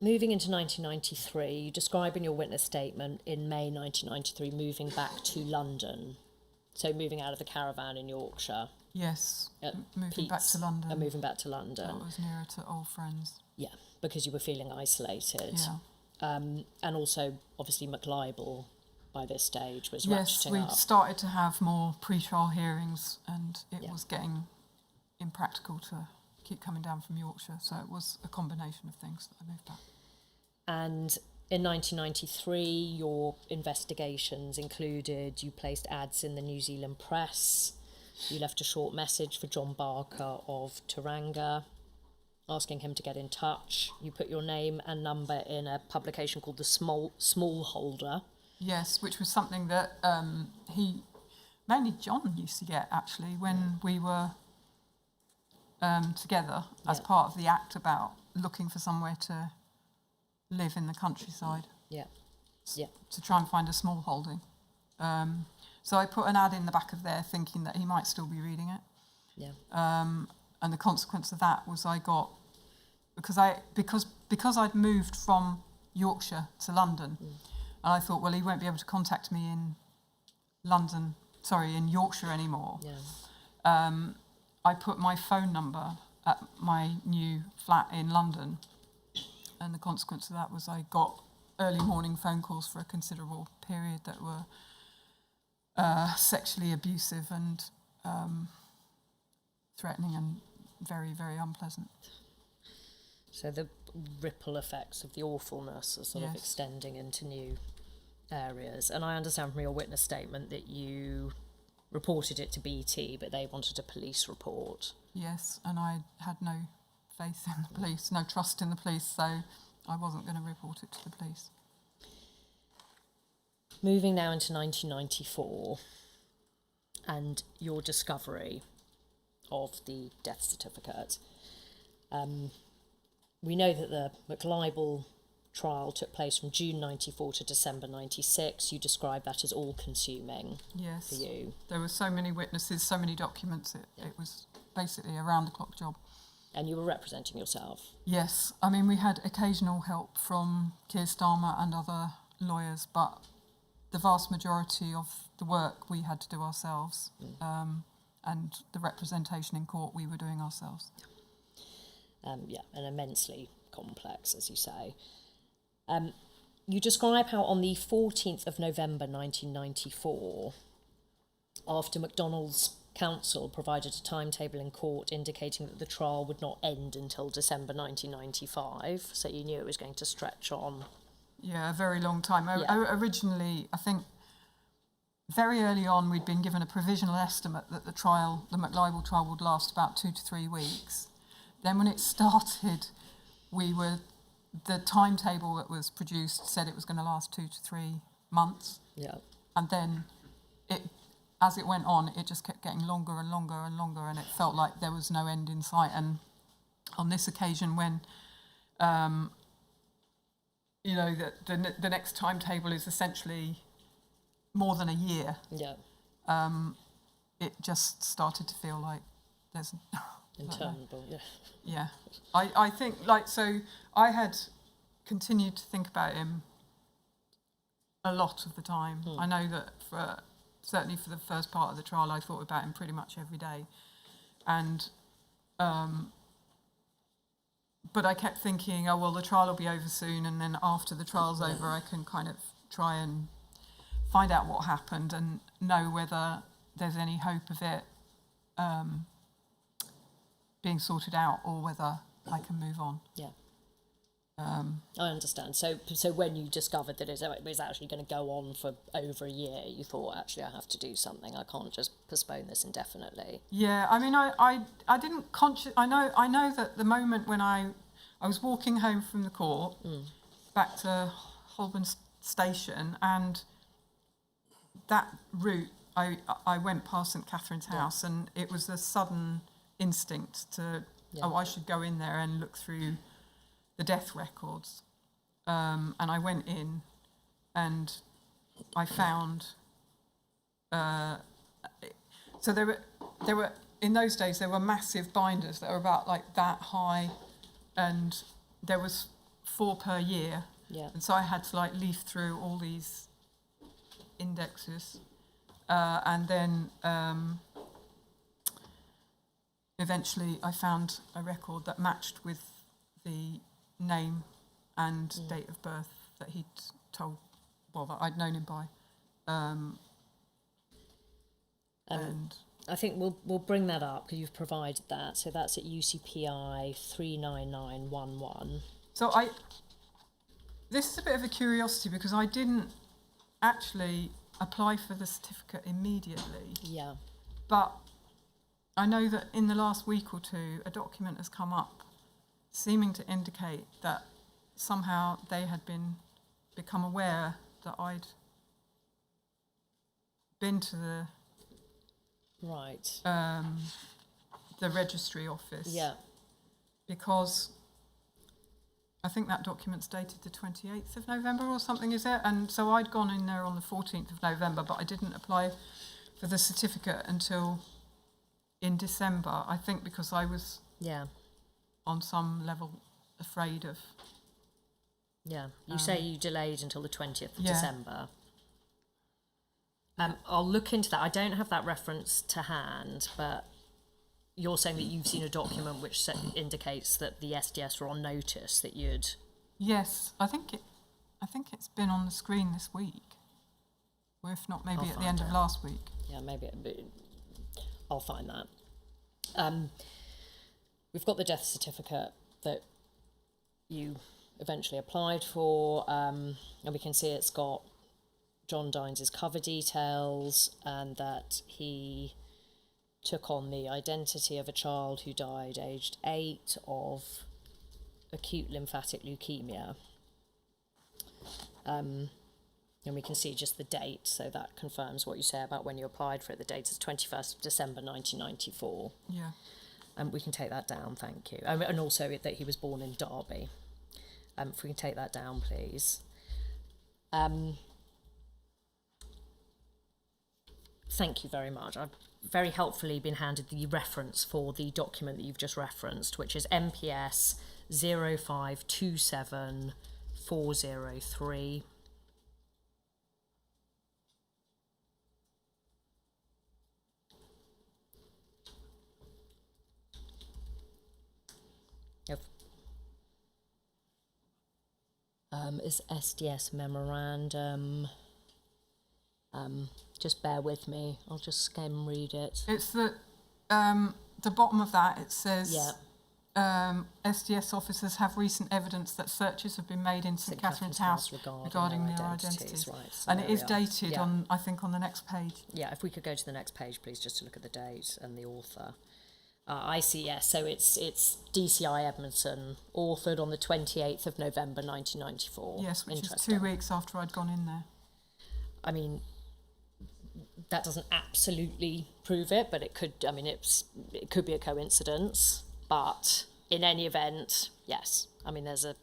Moving into 1993, you describe in your witness statement in May 1993 moving back to London. So moving out of the caravan in Yorkshire. Yes, At moving back Pete's, to London. and moving back to London. That was nearer to old friends. Yeah, because you were feeling isolated. Yeah. And also, obviously, McLibel by this stage was Yes, ratcheting we up. started to have more pre-trial hearings, and it Yeah. was getting impractical to keep coming down from Yorkshire. So it was a combination of things that I moved back. And in 1993, your investigations included you placed ads in the New Zealand press, you left a short message for John Barker of Taranga, asking him to get in touch. You put your name and number in a publication called The Small Holder. Yes, which was something that mainly John used to get, actually, when we were together as part of the act about looking for somewhere to live in the countryside. Yeah. Yeah. To try and find a small holding. So I put an ad in the back of there thinking that he might still be reading it. Yeah. And the consequence of that was I got, because I'd moved from Yorkshire to London, and I thought, well, he won't be able to contact me in in Yorkshire anymore. Yeah. I put my phone number at my new flat in London, and the consequence of that was I got early morning phone calls for a considerable period that were sexually abusive and threatening and very, very unpleasant. So the ripple effects of the awfulness are sort of extending into new areas. And I understand from your witness statement that you reported it to BT, but they wanted a police report. Yes, and I had no faith in the police, no trust in the police, so I wasn't going to report it to the police. Moving now into 1994 and your discovery of the death certificate. We know that the McLibel trial took place from June 94 to December 96. You describe that as all-consuming for you. There were so many witnesses, so many documents, it was basically a round-the-clock job. And you were representing yourself? Yes. I mean, we had occasional help from Keir Starmer and other lawyers, but the vast majority of the work we had to do ourselves, and the representation in court we were doing ourselves. And immensely complex, as you say. You describe how on the 14th of November 1994, after MacDonald's counsel provided a timetable in court indicating that the trial would not end until December 1995, so you knew it was going to stretch on. Yeah, a very long time. Originally, I think, very early on, we'd been given a provisional estimate that the McLibel trial would last about 2 to 3 weeks. Then when it started, the timetable that was produced said it was going to last 2 to 3 months. Yeah. And then as it went on, it just kept getting longer and longer and longer, and it felt like there was no end in sight. And on this occasion, when the next timetable is essentially more than a year, it just started to feel like there's interminable. Yeah. I think, so I had continued to think about him a lot of the time. I know that certainly for the first part of the trial, I thought about him pretty much every day. And, but I kept thinking, oh, well, the trial will be over soon, and then after the trial's over, I can kind of try and find out what happened and know whether there's any hope of it being sorted out, or whether I can move on. Yeah. I understand. So when you discovered that it was actually going to go on for over a year, you thought, actually, I have to do something. I can't just postpone this indefinitely. Yeah, I mean, I didn't I know that the moment when I was walking home from the court back to Holborn Station, and that route, I went past St Catherine's House, and it was a sudden instinct to, I should go in there and look through the death records, and I went in, and I found. So there were in those days there were massive binders that were about like that high, and there was 4 per year, and so I had to like leaf through all these indexes, and then eventually I found a record that matched with the name and date of birth that he'd told, well, that I'd known him by. And I think we'll bring that up because you've provided that. So that's at UCPI 39911. So this is a bit of a curiosity because I didn't actually apply for the certificate immediately. Yeah. But I know that in the last week or two, a document has come up seeming to indicate that somehow they had become aware that I'd been to the the registry office. Yeah. Because I think that document's dated the 28th of November or something, is it? And so I'd gone in there on the 14th of November, but I didn't apply for the certificate until in December, I think, because I was on some level afraid of. Yeah, you say you delayed until the 20th of December. I'll look into that. I don't have that reference to hand, but you're saying that you've seen a document which indicates that the SDS were on notice that you'd. Yes, I think it's been on the screen this week, or if not, maybe at the end of last week. Yeah, maybe. I'll find that. We've got the death certificate that you eventually applied for, and we can see it's got John Dines' cover details, and that he took on the identity of a child who died aged 8 of acute lymphatic leukemia. And we can see just the date, so that confirms what you say about when you applied for it. The date is 21st of December 1994. Yeah. And we can take that down, thank you. And also that he was born in Derby. If we can take that down, please. Thank you very much. I've very helpfully been handed the reference for the document that you've just referenced, which is MPS 0527403. Is SDS memorandum. Just bear with me. I'll just skim read it. It's the bottom of that. It says SDS officers have recent evidence that searches have been made in St Catherine's House regarding their identities. Right, so and it is dated on, I think, on the next page. Yeah, if we could go to the next page, please, just to look at the date and the author. I see, yes. So it's DCI Edmondson, authored on the 28th of November 1994. Yes, which is 2 weeks after I'd gone in there. I mean, that doesn't absolutely prove it, but it could. I mean, it could be a coincidence. But in any event, yes. I mean, there's a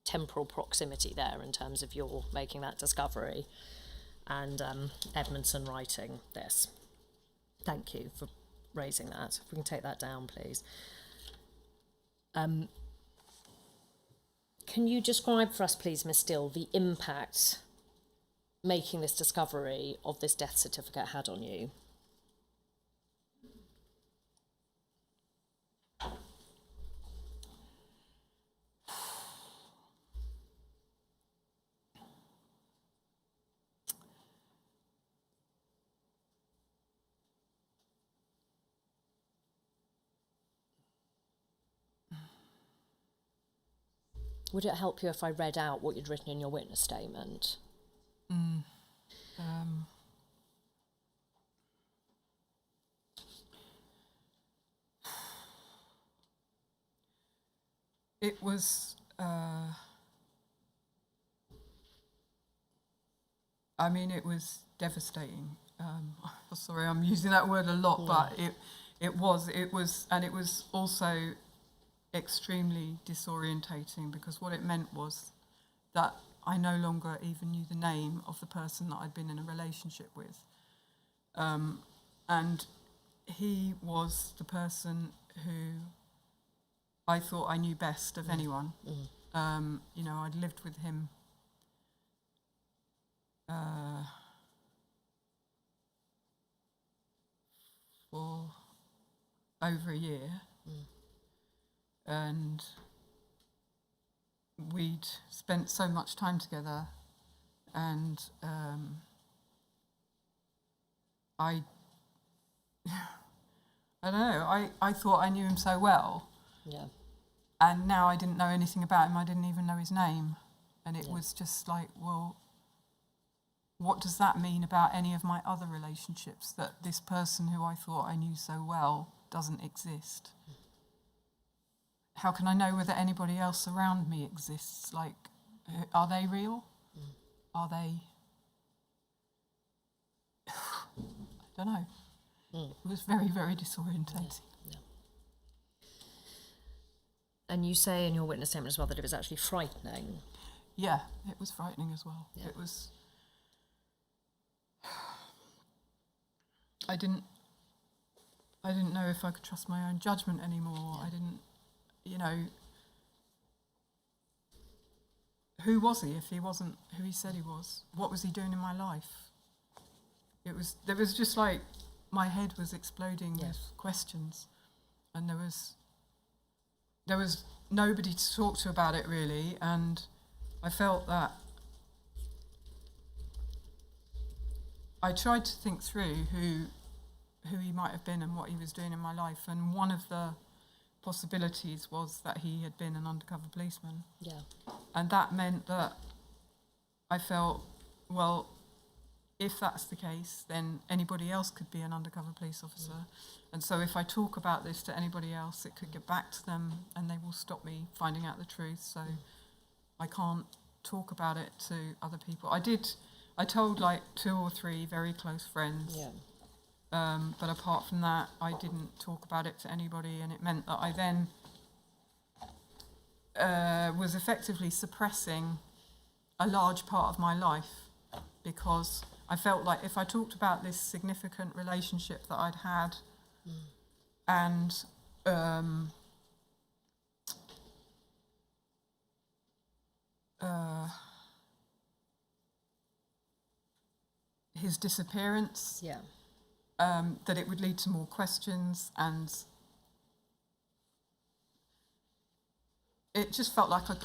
temporal proximity there in terms of your making that discovery, and Edmondson writing this. Thank you for raising that. If we can take that down, please. Can you describe for us, please, Miss Steel, the impact making this discovery of this death certificate had on you? Would it help you if I read out what you'd written in your witness statement? It was, it was devastating. Sorry, I'm using that word a lot, but it was also extremely disorientating, because what it meant was that I no longer even knew the name of the person that I'd been in a relationship with. And he was the person who I thought I knew best of anyone. I'd lived with him for over a year. And we'd spent so much time together, and I don't know, I thought I knew him so well. Yeah. And now I didn't know anything about him. I didn't even know his name. And it was just like, well, what does that mean about any of my other relationships, that this person who I thought I knew so well doesn't exist? How can I know whether anybody else around me exists? Like, are they real? Are they... I don't know. It was very, very disorientating. Yeah. And you say in your witness statement as well that it was actually frightening. Yeah, it was frightening as well. Yeah. It was... I didn't know if I could trust my own judgment anymore. I didn't, who was he if he wasn't who he said he was? What was he doing in my life? There was just like, my head was exploding with questions, and there was nobody to talk to about it really, and I felt that I tried to think through who he might have been and what he was doing in my life, and one of the possibilities was that he had been an undercover policeman. Yeah. And that meant that I felt, well, if that's the case, then anybody else could be an undercover police officer. And so if I talk about this to anybody else, it could get back to them and they will stop me finding out the truth. So I can't talk about it to other people. I told like 2 or 3 very close friends. Yeah. But apart from that, I didn't talk about it to anybody, and it meant that I then was effectively suppressing a large part of my life, because I felt like if I talked about this significant relationship that I'd had and his disappearance, that it would lead to more questions, and it just felt like I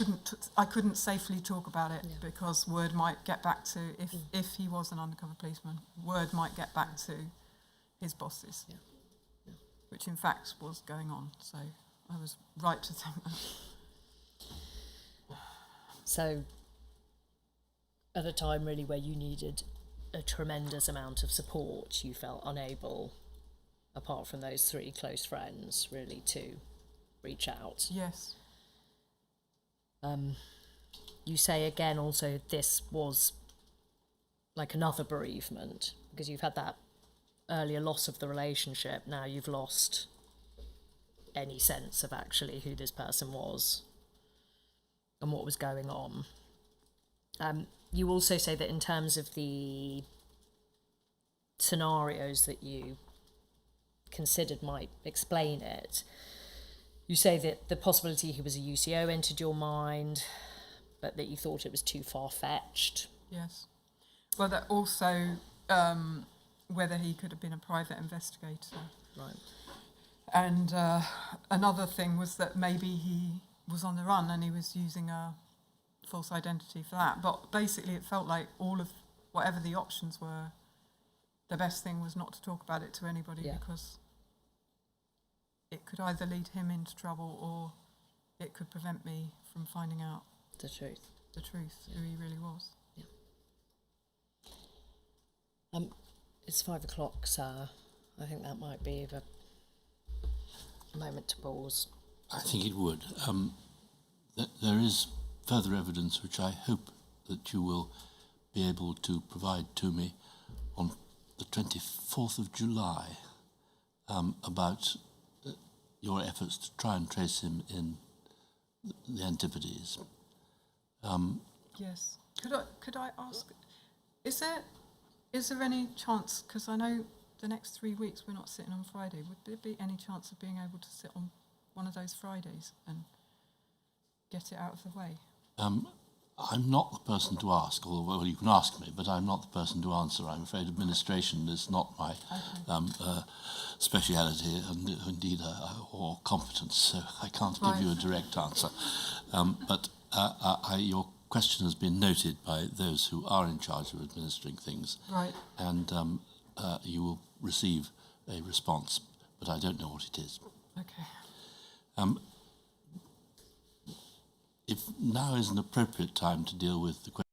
couldn't safely talk about it, because word might get back to, if he was an undercover policeman, word might get back to his bosses, which in fact was going on. So I was right to think that. So at a time really where you needed a tremendous amount of support, you felt unable, apart from those 3 close friends, really to reach out. Yes. You say again also this was like another bereavement, because you've had that earlier loss of the relationship, now you've lost any sense of actually who this person was and what was going on. You also say that in terms of the scenarios that you considered might explain it, you say that the possibility he was a UCO entered your mind, but that you thought it was too far-fetched. Yes. Well, that also whether he could have been a private investigator. Right. And another thing was that maybe he was on the run and he was using a false identity for that. But basically it felt like all of whatever the options were, the best thing was not to talk about it to anybody, because it could either lead him into trouble or it could prevent me from finding out The truth. the truth, who he really was. It's 5 o'clock, sir. I think that might be the moment to pause. I think it would. There is further evidence which I hope that you will be able to provide to me on the 24th of July about your efforts to try and trace him in the Antipodes. Yes. Could I ask, is there any chance, because I know the next 3 weeks we're not sitting on Friday, would there be any chance of being able to sit on one of those Fridays and get it out of the way? I'm not the person to ask, or well, you can ask me, but I'm not the person to answer. I'm afraid administration is not my speciality, and indeed or competence, so I can't give you a direct answer. But your question has been noted by those who are in charge of administering things, Right. and you will receive a response, but I don't know what it is. Okay. If now is an appropriate time to deal with the question